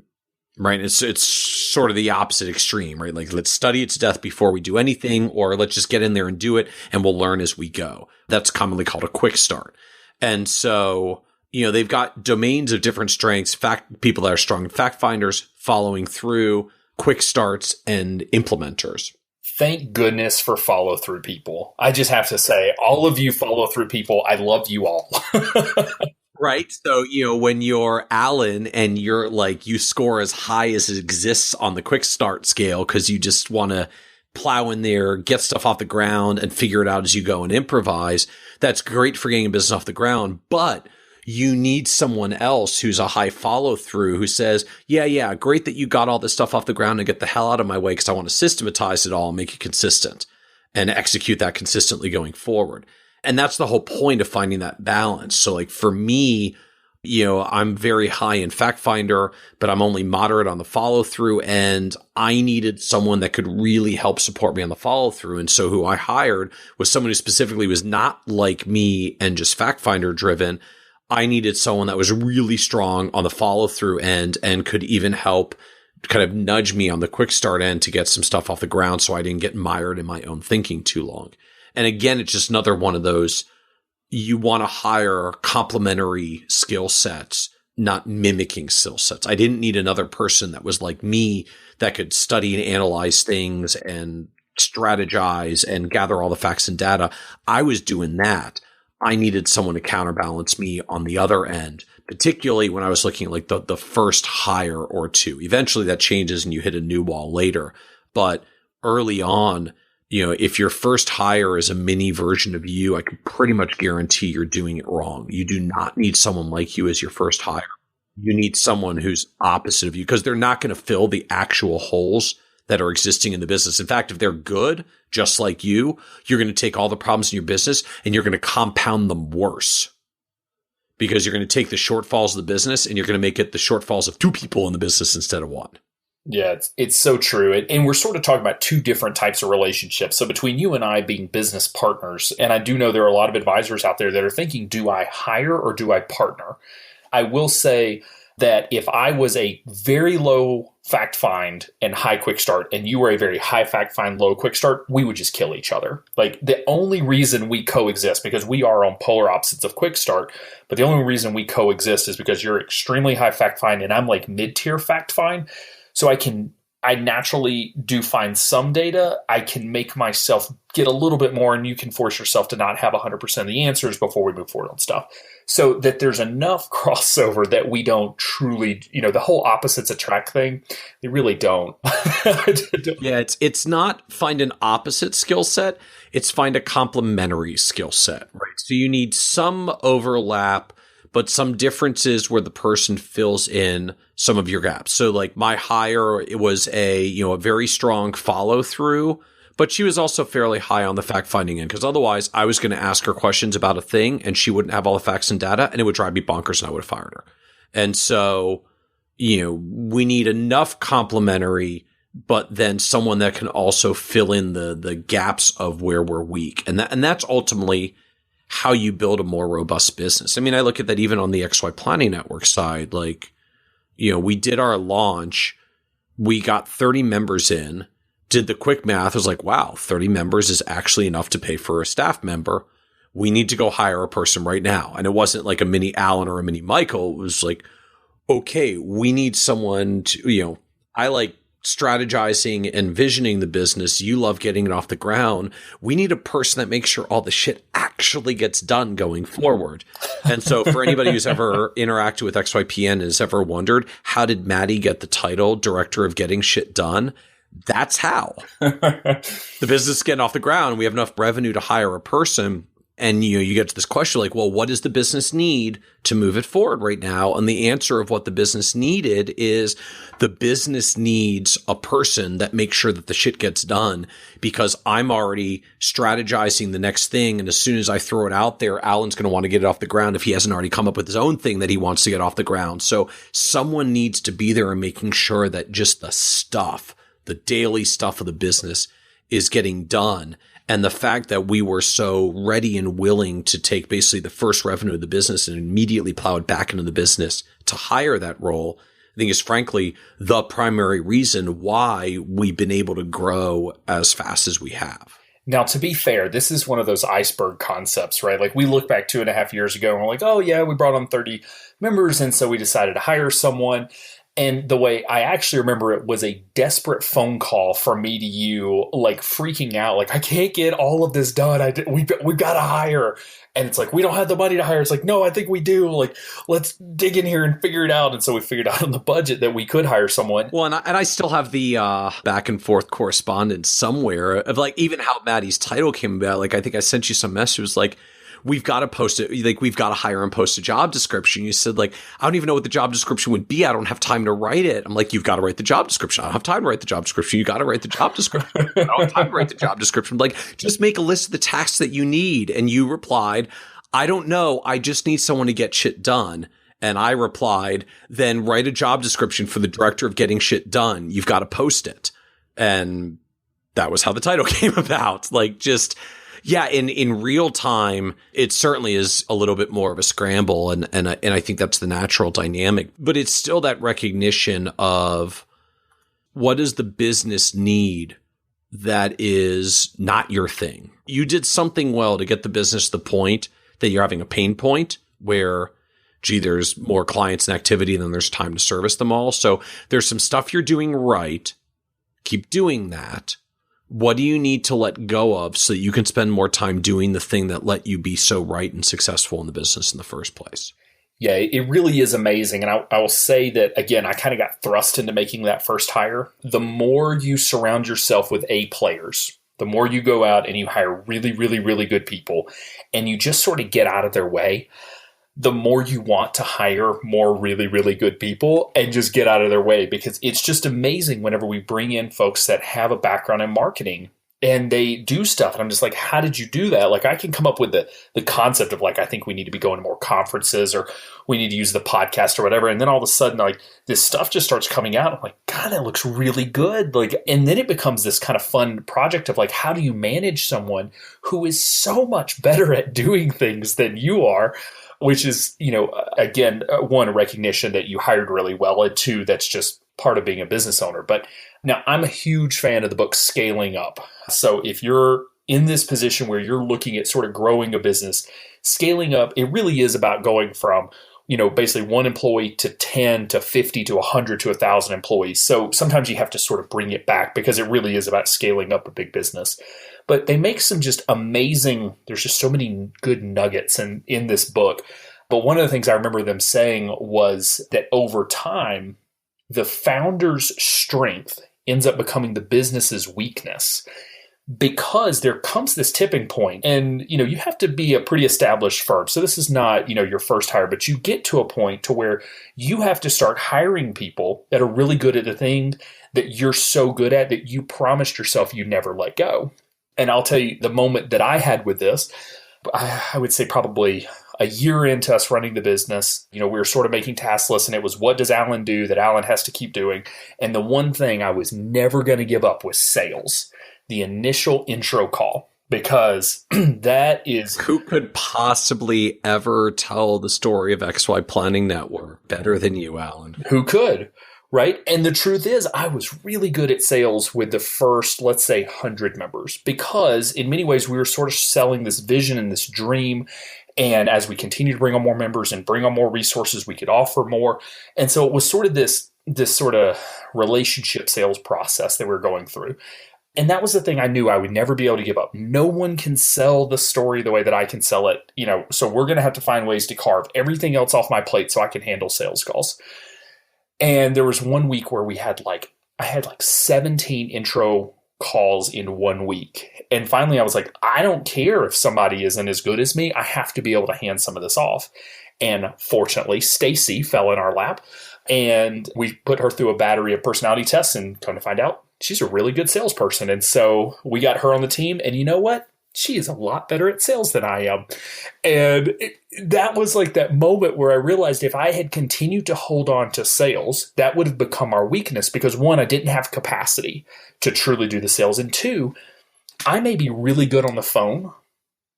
Right. It's sort of the opposite extreme, right? Like let's study it to death before we do anything, or let's just get in there and do it and we'll learn as we go. That's commonly called a quick start. And so, they've got domains of different strengths, people that are strong in fact finders, following through, quick starts, and implementers. Thank goodness for follow through people. I just have to say, all of you follow through people, I love you all. Right. So, when you're Alan and you're like, you score as high as it exists on the quick start scale because you just want to plow in there, get stuff off the ground and figure it out as you go and improvise. That's great for getting a business off the ground. But you need someone else who's a high follow through who says, yeah, great that you got all this stuff off the ground and get the hell out of my way because I want to systematize it all and make it consistent and execute that consistently going forward. And that's the whole point of finding that balance. So like for me, I'm very high in fact finder, but I'm only moderate on the follow through. And I needed someone that could really help support me on the follow through. And so who I hired was someone who specifically was not like me and just fact finder driven. I needed someone that was really strong on the follow through end and could even help kind of nudge me on the quick start end to get some stuff off the ground so I didn't get mired in my own thinking too long. And again, it's just another one of those, you want to hire complementary skill sets, not mimicking skill sets. I didn't need another person that was like me that could study and analyze things and strategize and gather all the facts and data. I was doing that. I needed someone to counterbalance me on the other end, particularly when I was looking at like the first hire or two. Eventually that changes and you hit a new wall later. But early on, if your first hire is a mini version of you, I can pretty much guarantee you're doing it wrong. You do not need someone like you as your first hire. You need someone who's opposite of you because they're not going to fill the actual holes that are existing in the business. In fact, if they're good, just like you're going to take all the problems in your business and you're going to compound them worse because you're going to take the shortfalls of the business and you're going to make it the shortfalls of two people in the business instead of one. Yeah, it's so true. And we're sort of talking about two different types of relationships. So between you and I being business partners, and I do know there are a lot of advisors out there that are thinking, do I hire or do I partner? I will say that if I was a very low fact find and high quick start, and you were a very high fact find, low quick start, we would just kill each other. Like the only reason we coexist, because we are on polar opposites of quick start, but the only reason we coexist is because you're extremely high fact find and I'm like mid-tier fact find. So I naturally do find some data. I can make myself get a little bit more, and you can force yourself to not have 100% of the answers before we move forward on stuff. So that there's enough crossover that we don't truly, the whole opposites attract thing, they really don't. Yeah, it's not find an opposite skill set. It's find a complementary skill set, right? So you need some overlap, but some differences where the person fills in some of your gaps. So like my hire, it was a very strong follow through, but she was also fairly high on the fact finding end because otherwise I was going to ask her questions about a thing and she wouldn't have all the facts and data and it would drive me bonkers and I would have fired her. And so, we need enough complementary, but then someone that can also fill in the gaps of where we're weak. And that's ultimately how you build a more robust business. I mean, I look at that even on the XY Planning Network side. Like, we did our launch, we got 30 members in, did the quick math, was like, wow, 30 members is actually enough to pay for a staff member. We need to go hire a person right now. And it wasn't like a mini Alan or a mini Michael. It was like, okay, we need someone to, I like strategizing and visioning the business. You love getting it off the ground. We need a person that makes sure all the shit actually gets done going forward. And so for anybody who's ever interacted with XYPN and has ever wondered, how did Maddie get the title Director of Getting Shit Done? That's how. The business is getting off the ground. We have enough revenue to hire a person. And you get to this question like, well, what does the business need to move it forward right now? And the answer of what the business needed is the business needs a person that makes sure that the shit gets done because I'm already strategizing the next thing. And as soon as I throw it out there, Alan's going to want to get it off the ground if he hasn't already come up with his own thing that he wants to get off the ground. So someone needs to be there and making sure that just the stuff, the daily stuff of the business is getting done. And the fact that we were so ready and willing to take basically the first revenue of the business and immediately plow it back into the business to hire that role, I think is frankly the primary reason why we've been able to grow as fast as we have. Now, to be fair, this is one of those iceberg concepts, right? Like we look back 2.5 years ago and we're like, oh yeah, we brought on 30 members. And so we decided to hire someone. And the way I actually remember it was a desperate phone call from me to you, like freaking out, like I can't get all of this done. We've got to hire. And it's like, we don't have the money to hire. It's like, no, I think we do. Like, let's dig in here and figure it out. And so we figured out on the budget that we could hire someone. Well, and I still have the back and forth correspondence somewhere of like even how Maddie's title came about. Like, I think I sent you some messages like, we've got to post it. Like, we've got to hire and post a job description. You said, like, I don't even know what the job description would be. I don't have time to write it. I'm like, you've got to write the job description. I don't have time to write the job description. You got to write the job description. I don't have time to write the job description. Like, just make a list of the tasks that you need. And you replied, I don't know. I just need someone to get shit done. And I replied, then write a job description for the director of getting shit done. You've got to post it. And that was how the title came about. Like, just, yeah, in real time, it certainly is a little bit more of a scramble. And I think that's the natural dynamic. But it's still that recognition of what does the business need that is not your thing. You did something well to get the business to the point that you're having a pain point where, gee, there's more clients and activity than there's time to service them all. So there's some stuff you're doing right. Keep doing that. What do you need to let go of so that you can spend more time doing the thing that let you be so right and successful in the business in the first place? Yeah, it really is amazing. And I will say that, again, I kind of got thrust into making that first hire. The more you surround yourself with A players, the more you go out and you hire really, really, really good people, and you just sort of get out of their way, the more you want to hire more really, really good people and just get out of their way, because it's just amazing whenever we bring in folks that have a background in marketing and they do stuff. And I'm just like, how did you do that? Like, I can come up with the concept of, like, I think we need to be going to more conferences, or we need to use the podcast or whatever. And then all of a sudden, like, this stuff just starts coming out. I'm like, God, that looks really good. Like, and then it becomes this kind of fun project of, like, how do you manage someone who is so much better at doing things than you are? Which is, again, one, a recognition that you hired really well, and two, that's just part of being a business owner. But now, I'm a huge fan of the book Scaling Up. So if you're in this position where you're looking at sort of growing a business, scaling up, it really is about going from, basically one employee to 10 to 50 to 100 to 1,000 employees. So sometimes you have to sort of bring it back, because it really is about scaling up a big business. But they make some just amazing, there's just so many good nuggets in this book. But one of the things I remember them saying was that over time, the founder's strength ends up becoming the business's weakness, because there comes this tipping point, and, you have to be a pretty established firm. So this is not, your first hire, but you get to a point to where you have to start hiring people that are really good at the thing that you're so good at that you promised yourself you never let go. And I'll tell you, the moment that I had with this, I would say probably a year into us running the business, we were sort of making task lists, and it was, what does Alan do that Alan has to keep doing? And the one thing I was never going to give up was sales, the initial intro call, because that is... Who could possibly ever tell the story of XY Planning Network better than you, Alan? Who could? Right? And the truth is, I was really good at sales with the first, let's say, 100 members, because in many ways we were sort of selling this vision and this dream. And as we continue to bring on more members and bring on more resources, we could offer more. And so it was sort of this sort of relationship sales process that we were going through. And that was the thing I knew I would never be able to give up. No one can sell the story the way that I can sell it, so we're going to have to find ways to carve everything else off my plate so I can handle sales calls. And there was one week where I had 17 intro calls in 1 week. And finally I was like, I don't care if somebody isn't as good as me. I have to be able to hand some of this off. And fortunately, Stacy fell in our lap, and we put her through a battery of personality tests, and come to find out, she's a really good salesperson. And so we got her on the team, and you know what? She is a lot better at sales than I am. And that was like that moment where I realized if I had continued to hold on to sales, that would have become our weakness, because one, I didn't have capacity to truly do the sales. And two, I may be really good on the phone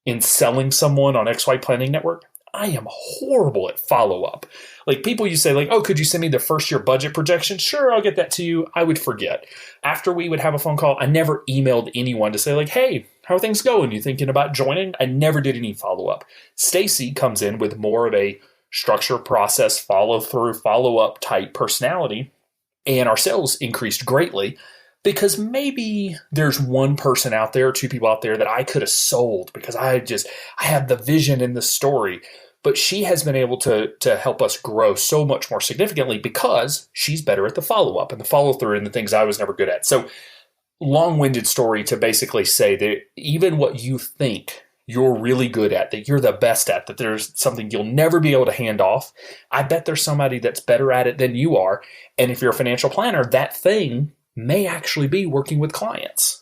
in selling someone on XY Planning Network. I am horrible at follow-up. Like, people, you say, like, oh, could you send me the first year budget projection? Sure, I'll get that to you. I would forget. After we would have a phone call, I never emailed anyone to say, like, hey, how are things going? You thinking about joining? I never did any follow-up. Stacy comes in with more of a structure, process, follow-through, follow-up type personality, and our sales increased greatly. Because maybe there's one person out there, two people out there that I could have sold, because I have the vision and the story. But she has been able to help us grow so much more significantly, because she's better at the follow-up and the follow-through and the things I was never good at. So long-winded story to basically say that even what you think you're really good at, that you're the best at, that there's something you'll never be able to hand off, I bet there's somebody that's better at it than you are. And if you're a financial planner, that thing may actually be working with clients,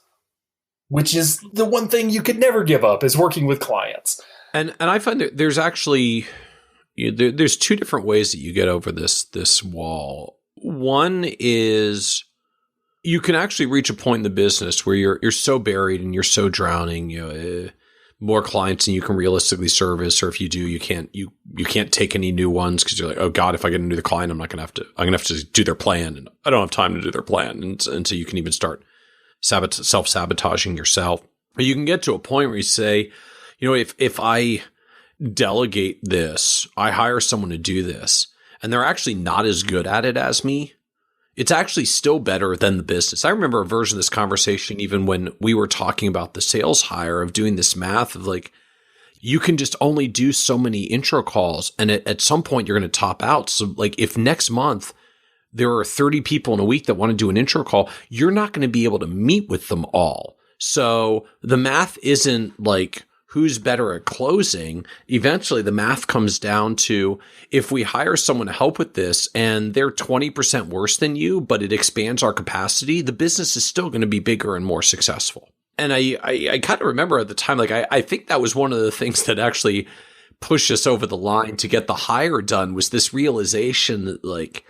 which is the one thing you could never give up, is working with clients. And I find that there's actually there's two different ways that you get over this wall. One is you can actually reach a point in the business where you're so buried and you're so drowning, more clients than you can realistically service, or if you do, you can't take any new ones because you're like, oh God, if I get a new client, I'm gonna have to do their plan, and I don't have time to do their plan, and so you can even start self-sabotaging yourself. Or you can get to a point where you say, if I delegate this, I hire someone to do this, and they're actually not as good at it as me, it's actually still better than the business. I remember a version of this conversation even when we were talking about the sales hire, of doing this math of like, you can just only do so many intro calls, and at some point you're going to top out. So like if next month there are 30 people in a week that want to do an intro call, you're not going to be able to meet with them all. So the math isn't like who's better at closing. Eventually the math comes down to, if we hire someone to help with this and they're 20% worse than you, but it expands our capacity, the business is still going to be bigger and more successful. And I kind of remember at the time, like, I think that was one of the things that actually pushed us over the line to get the hire done, was this realization that, like,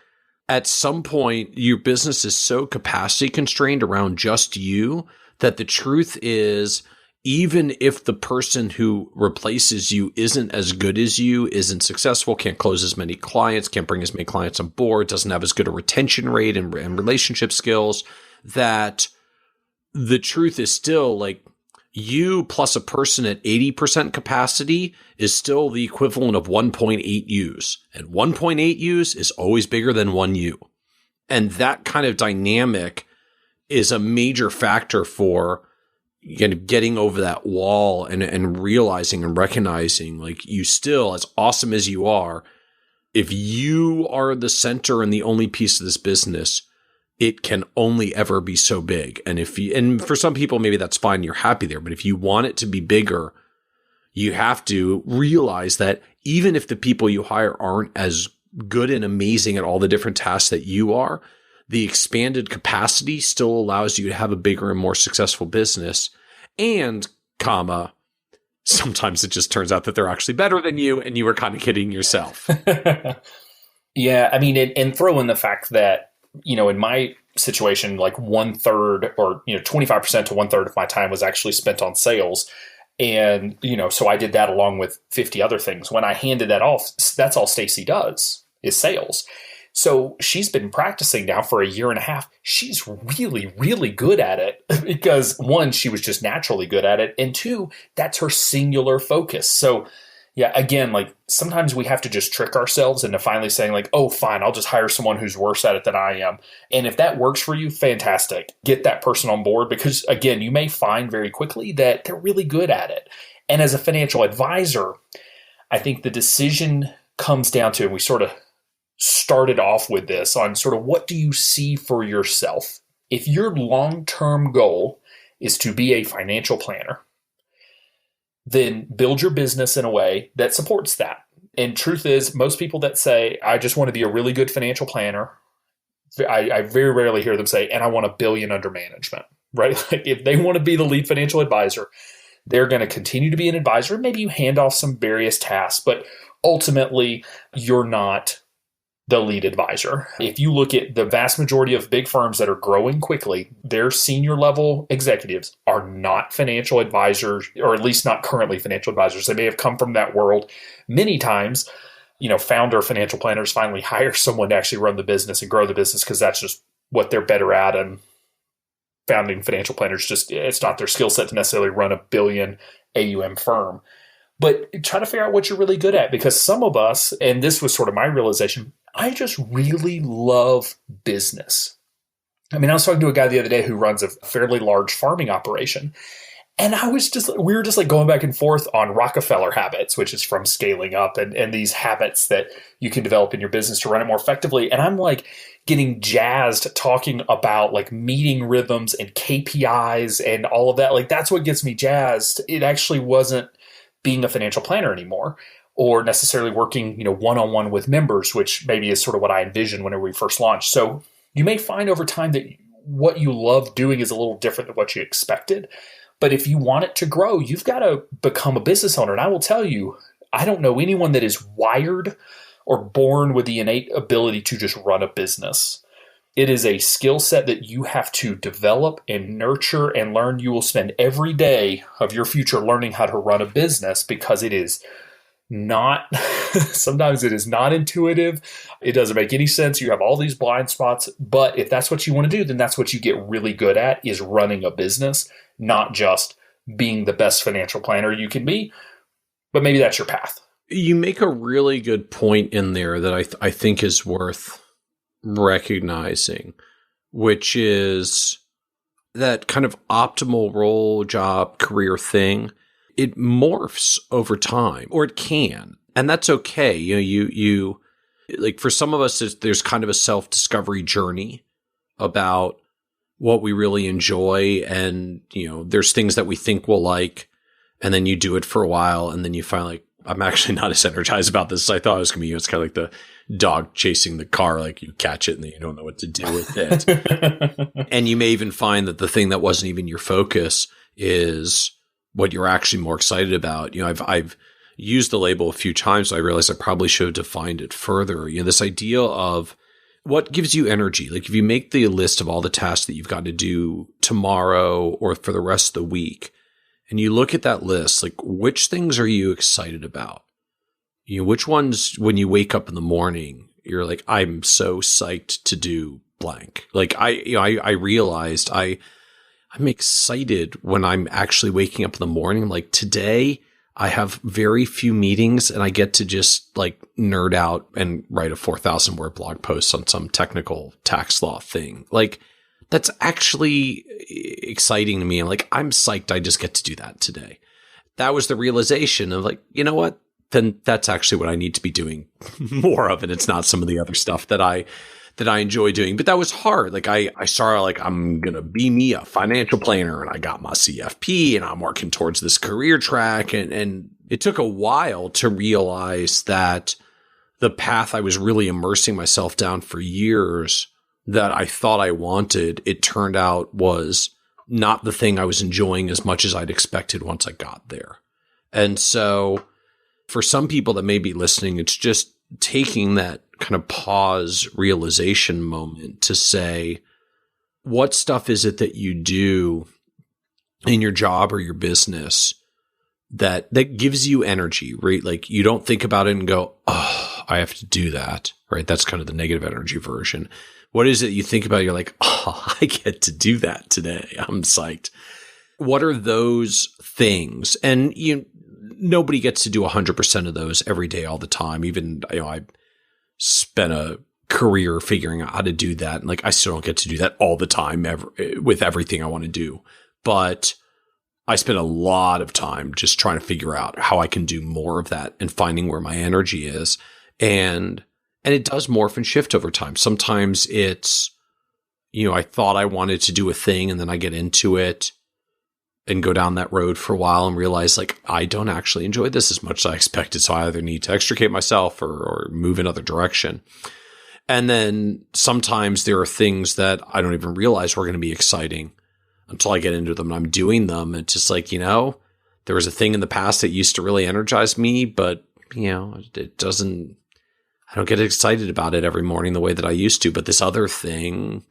at some point your business is so capacity constrained around just you that the truth is, even if the person who replaces you isn't as good as you, isn't successful, can't close as many clients, can't bring as many clients on board, doesn't have as good a retention rate and relationship skills, that the truth is still, like, you plus a person at 80% capacity is still the equivalent of 1.8 U's. And 1.8 U's is always bigger than 1 U. And that kind of dynamic is a major factor for getting over that wall and realizing and recognizing, like, you still, as awesome as you are, if you are the center and the only piece of this business, it can only ever be so big. And for some people, maybe that's fine, you're happy there. But if you want it to be bigger, you have to realize that even if the people you hire aren't as good and amazing at all the different tasks that you are, the expanded capacity still allows you to have a bigger and more successful business. And, sometimes it just turns out that they're actually better than you, and you were kind of kidding yourself. Yeah. I mean, and throw in the fact that, in my situation, like 1/3 or, 25% to 1/3 of my time was actually spent on sales. And, so I did that along with 50 other things. When I handed that off, that's all Stacy does, is sales. So she's been practicing now for 1.5 years. She's really, really good at it because, one, she was just naturally good at it. And two, that's her singular focus. So yeah, again, like, sometimes we have to just trick ourselves into finally saying, like, oh, fine, I'll just hire someone who's worse at it than I am. And if that works for you, fantastic. Get that person on board, because, again, you may find very quickly that they're really good at it. And as a financial advisor, I think the decision comes down to, and we sort of started off with this, on sort of, what do you see for yourself? If your long-term goal is to be a financial planner, then build your business in a way that supports that. And truth is, most people that say, I just want to be a really good financial planner, I very rarely hear them say, and I want $1 billion under management, right? Like, if they want to be the lead financial advisor, they're going to continue to be an advisor. Maybe you hand off some various tasks, but ultimately you're not the lead advisor. If you look at the vast majority of big firms that are growing quickly, their senior level executives are not financial advisors, or at least not currently financial advisors. They may have come from that world. Many times, founder financial planners finally hire someone to actually run the business and grow the business because that's just what they're better at. And founding financial planners, it's not their skill set to necessarily run a $1 billion AUM firm. But try to figure out what you're really good at, because some of us, and this was sort of my realization, I just really love business. I mean, I was talking to a guy the other day who runs a fairly large farming operation. And we were just like going back and forth on Rockefeller habits, which is from scaling up, and these habits that you can develop in your business to run it more effectively. And I'm like getting jazzed talking about like meeting rhythms and KPIs and all of that. Like, that's what gets me jazzed. It actually wasn't being a financial planner anymore, or necessarily working, one-on-one with members, which maybe is sort of what I envisioned whenever we first launched. So you may find over time that what you love doing is a little different than what you expected. But if you want it to grow, you've got to become a business owner. And I will tell you, I don't know anyone that is wired or born with the innate ability to just run a business. It is a skill set that you have to develop and nurture and learn. You will spend every day of your future learning how to run a business, because it is not, sometimes it is not intuitive. It doesn't make any sense. You have all these blind spots, but if that's what you want to do, then that's what you get really good at, is running a business, not just being the best financial planner you can be, but maybe that's your path. You make a really good point in there that I think is worth recognizing, which is that kind of optimal role, job, career thing. It morphs over time, or it can, and that's okay. You like, for some of us, there's kind of a self-discovery journey about what we really enjoy, and there's things that we think we'll like, and then you do it for a while, and then you find like, I'm actually not as energized about this as I thought it was going to be. It's kind of like the dog chasing the car, like you catch it and then you don't know what to do with it. And you may even find that the thing that wasn't even your focus is what you're actually more excited about. I've used the label a few times, so I realized I probably should have defined it further. This idea of what gives you energy. Like, if you make the list of all the tasks that you've got to do tomorrow or for the rest of the week, and you look at that list, like, which things are you excited about? Which ones, when you wake up in the morning, you're like, I'm so psyched to do blank. Like, I realized I'm excited when I'm actually waking up in the morning. Like, today I have very few meetings and I get to just like nerd out and write a 4,000 word blog post on some technical tax law thing. Like, that's actually exciting to me. I'm psyched I just get to do that today. That was the realization of like, you know what? Then that's actually what I need to be doing more of. And it's not some of the other stuff that I enjoy doing. But that was hard. Like, I started like, I'm going to be me, a financial planner, and I got my CFP and I'm working towards this career track. And it took a while to realize that the path I was really immersing myself down for years that I thought I wanted, it turned out was not the thing I was enjoying as much as I'd expected once I got there. And so for some people that may be listening, it's just taking that kind of pause realization moment to say, what stuff is it that you do in your job or your business that gives you energy, right? Like, you don't think about it and go, oh, I have to do that, right? That's kind of the negative energy version. What is it you think about? You're like, oh, I get to do that today. I'm psyched. What are those things? And nobody gets to do 100% of those every day, all the time. Even, I spent a career figuring out how to do that. And like, I still don't get to do that all the time with everything I want to do. But I spent a lot of time just trying to figure out how I can do more of that and finding where my energy is. And it does morph and shift over time. Sometimes it's, I thought I wanted to do a thing and then I get into it and go down that road for a while and realize like, I don't actually enjoy this as much as I expected. So I either need to extricate myself or move another direction. And then sometimes there are things that I don't even realize were going to be exciting until I get into them and I'm doing them. It's just like, there was a thing in the past that used to really energize me, but it doesn't, I don't get excited about it every morning the way that I used to, but this other thing's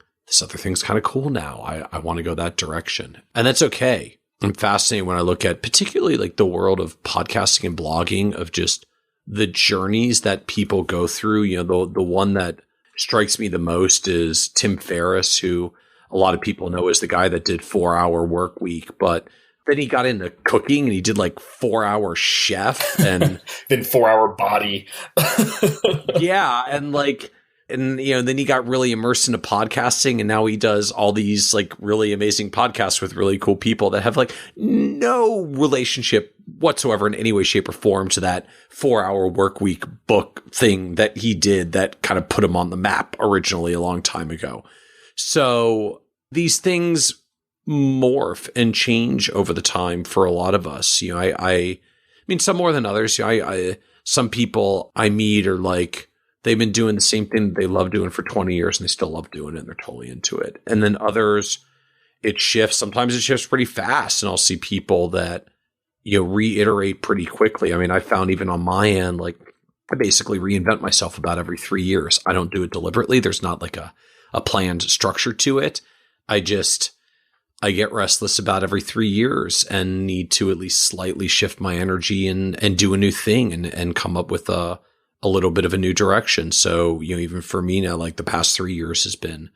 kind of cool now. I want to go that direction. And that's okay. I'm fascinated when I look at particularly like the world of podcasting and blogging, of just the journeys that people go through. The one that strikes me the most is Tim Ferriss, who a lot of people know as the guy that did 4-Hour Work Week, but then he got into cooking and he did like 4-Hour Chef and then 4-Hour Body. Yeah. And then he got really immersed into podcasting, and now he does all these like really amazing podcasts with really cool people that have like no relationship whatsoever in any way, shape, or form to that 4-Hour Work Week book thing that he did that kind of put him on the map originally a long time ago. So these things morph and change over the time for a lot of us. I mean, some more than others. Some people I meet are like, they've been doing the same thing that they love doing for 20 years and they still love doing it and they're totally into it. And then others, it shifts. Sometimes it shifts pretty fast, and I'll see people that, reiterate pretty quickly. I mean, I found even on my end, like, I basically reinvent myself about every 3 years. I don't do it deliberately. There's not like a planned structure to it. I get restless about every 3 years and need to at least slightly shift my energy and do a new thing and come up with a little bit of a new direction. So, even for me now, like the past 3 years has been,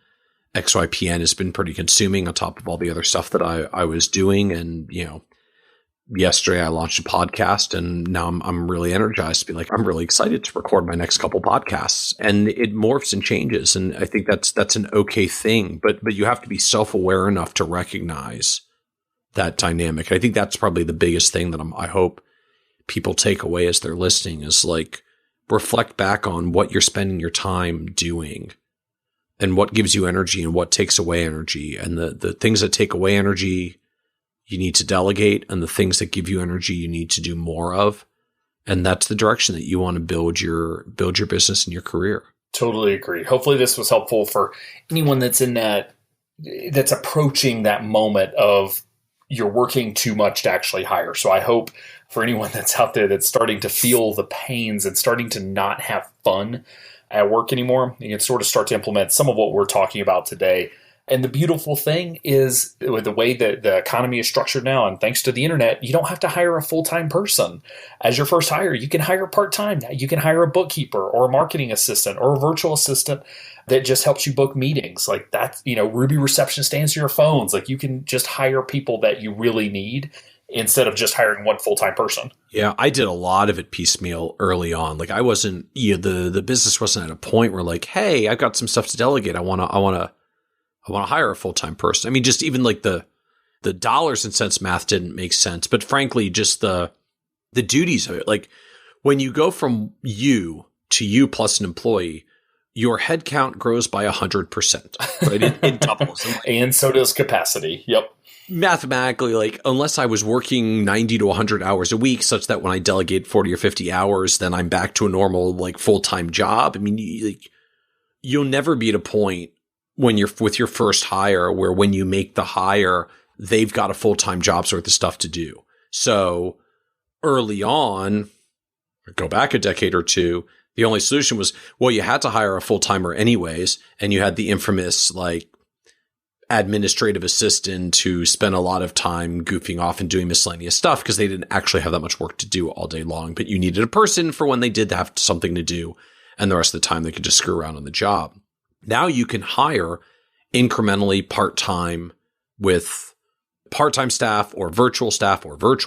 XYPN has been pretty consuming on top of all the other stuff that I was doing. And, yesterday I launched a podcast, and now I'm really energized to be like, I'm really excited to record my next couple podcasts, and it morphs and changes. And I think that's an okay thing, but you have to be self-aware enough to recognize that dynamic. I think that's probably the biggest thing that I hope people take away as they're listening is like, reflect back on what you're spending your time doing and what gives you energy and what takes away energy. And the things that take away energy, you need to delegate, and the things that give you energy, you need to do more of. And that's the direction that you want to build your business and your career. Totally agree. Hopefully this was helpful for anyone that's that's approaching that moment of you're working too much to actually hire. So I hope for anyone that's out there that's starting to feel the pains and starting to not have fun at work anymore, you can sort of start to implement some of what we're talking about today. And the beautiful thing is, with the way that the economy is structured now, and thanks to the internet, you don't have to hire a full-time person as your first hire. You can hire part-time. You can hire a bookkeeper or a marketing assistant or a virtual assistant that just helps you book meetings. Like that's, Ruby Receptionist to answer your phones. Like you can just hire people that you really need instead of just hiring one full-time person. Yeah, I did a lot of it piecemeal early on. Like I wasn't, the business wasn't at a point where like, hey, I've got some stuff to delegate. I want to hire a full-time person. I mean, just even like the dollars and cents math didn't make sense, but frankly, just the duties of it. Like when you go from you to you plus an employee, your headcount grows by 100%, right? It doubles. And so does capacity. Yep. Mathematically, like unless I was working 90 to 100 hours a week, such that when I delegate 40 or 50 hours, then I'm back to a normal like full-time job. I mean, you'll never be at a point when you're with your first hire where when you make the hire, they've got a full-time job's worth of stuff to do. So early on, go back a decade or two, the only solution was, well, you had to hire a full-timer anyways, and you had the infamous like administrative assistant who spent a lot of time goofing off and doing miscellaneous stuff because they didn't actually have that much work to do all day long, but you needed a person for when they did have something to do, and the rest of the time they could just screw around on the job. Now you can hire incrementally part-time with part-time staff or virtual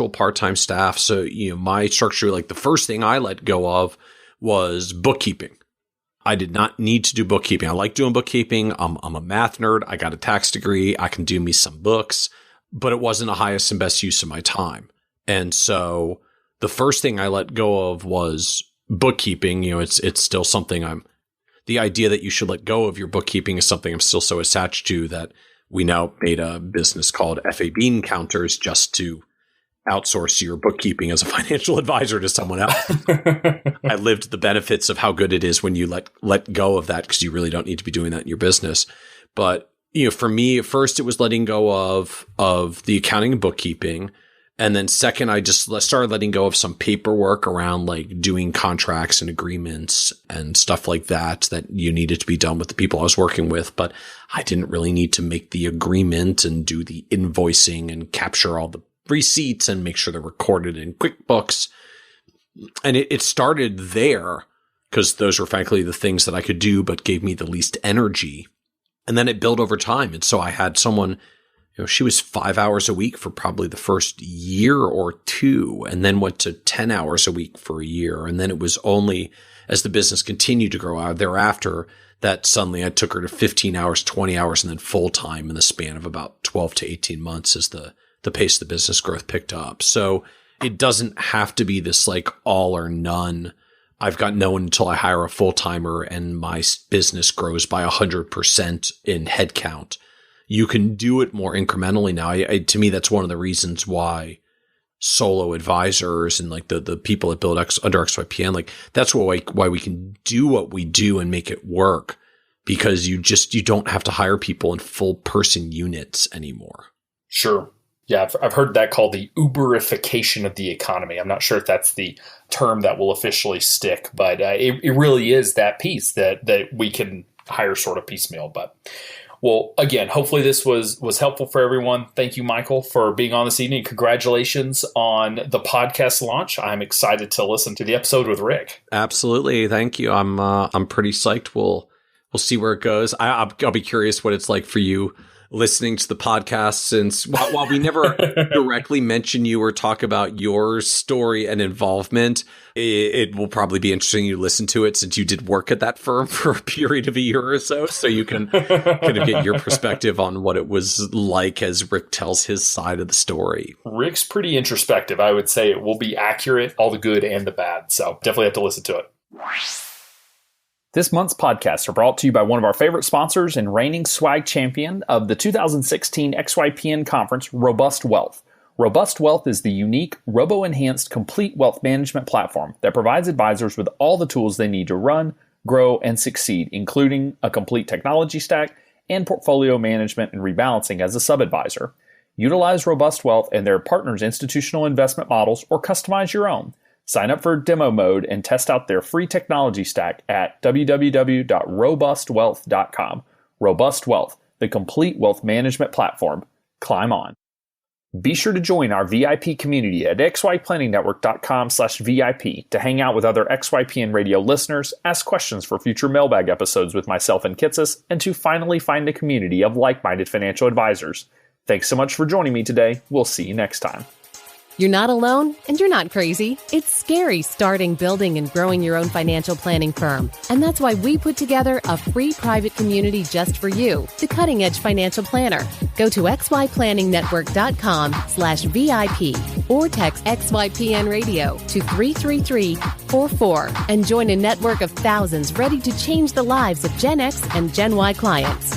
part-time staff. So, my structure, like the first thing I let go of was bookkeeping. I did not need to do bookkeeping. I like doing bookkeeping. I'm a math nerd. I got a tax degree. I can do me some books, but it wasn't the highest and best use of my time. And so the first thing I let go of was bookkeeping. It's still something the idea that you should let go of your bookkeeping is something I'm still so attached to that we now made a business called FA Bean Counters just to outsource your bookkeeping as a financial advisor to someone else. I lived the benefits of how good it is when you let go of that, because you really don't need to be doing that in your business. But, for me, at first it was letting go of the accounting and bookkeeping. And then second, I just started letting go of some paperwork around like doing contracts and agreements and stuff like that you needed to be done with the people I was working with. But I didn't really need to make the agreement and do the invoicing and capture all the receipts and make sure they're recorded in QuickBooks. And it started there because those were frankly the things that I could do, but gave me the least energy. And then it built over time. And so I had someone, she was 5 hours a week for probably the first year or two, and then went to 10 hours a week for a year. And then it was only as the business continued to grow out thereafter that suddenly I took her to 15 hours, 20 hours, and then full time in the span of about 12 to 18 months as the pace of the business growth picked up. So it doesn't have to be this like all or none. I've got no one until I hire a full timer and my business grows by 100% in headcount. You can do it more incrementally now. To me, that's one of the reasons why solo advisors and like the people that build under XYPN. Like that's why we can do what we do and make it work, because you don't have to hire people in full person units anymore. Sure. Yeah, I've heard that called the Uberification of the economy. I'm not sure if that's the term that will officially stick, but it really is that piece that we can hire sort of piecemeal. But well, again, hopefully this was helpful for everyone. Thank you, Michael, for being on this evening. Congratulations on the podcast launch. I'm excited to listen to the episode with Rick. Absolutely, thank you. I'm pretty psyched. We'll see where it goes. I'll be curious what it's like for you listening to the podcast, since while we never directly mention you or talk about your story and involvement, it will probably be interesting you listen to it, since you did work at that firm for a period of a year or so you can kind of get your perspective on what it was like as Rick tells his side of the story. Rick's pretty introspective. I would say it will be accurate, all the good and the bad. So definitely have to listen to it. This month's podcasts are brought to you by one of our favorite sponsors and reigning swag champion of the 2016 XYPN conference, Robust Wealth. Robust Wealth is the unique, robo-enhanced complete wealth management platform that provides advisors with all the tools they need to run, grow, and succeed, including a complete technology stack and portfolio management and rebalancing as a sub-advisor. Utilize Robust Wealth and their partners' institutional investment models, or customize your own. Sign up for demo mode and test out their free technology stack at www.robustwealth.com. Robust Wealth, the complete wealth management platform. Climb on. Be sure to join our VIP community at xyplanningnetwork.com/VIP to hang out with other XYPN radio listeners, ask questions for future mailbag episodes with myself and Kitces, and to finally find a community of like-minded financial advisors. Thanks so much for joining me today. We'll see you next time. You're not alone, and you're not crazy. It's scary starting, building, and growing your own financial planning firm. And that's why we put together a free private community just for you, the Cutting Edge Financial Planner. Go to xyplanningnetwork.com/VIP or text XYPN Radio to 33344 and join a network of thousands ready to change the lives of Gen X and Gen Y clients.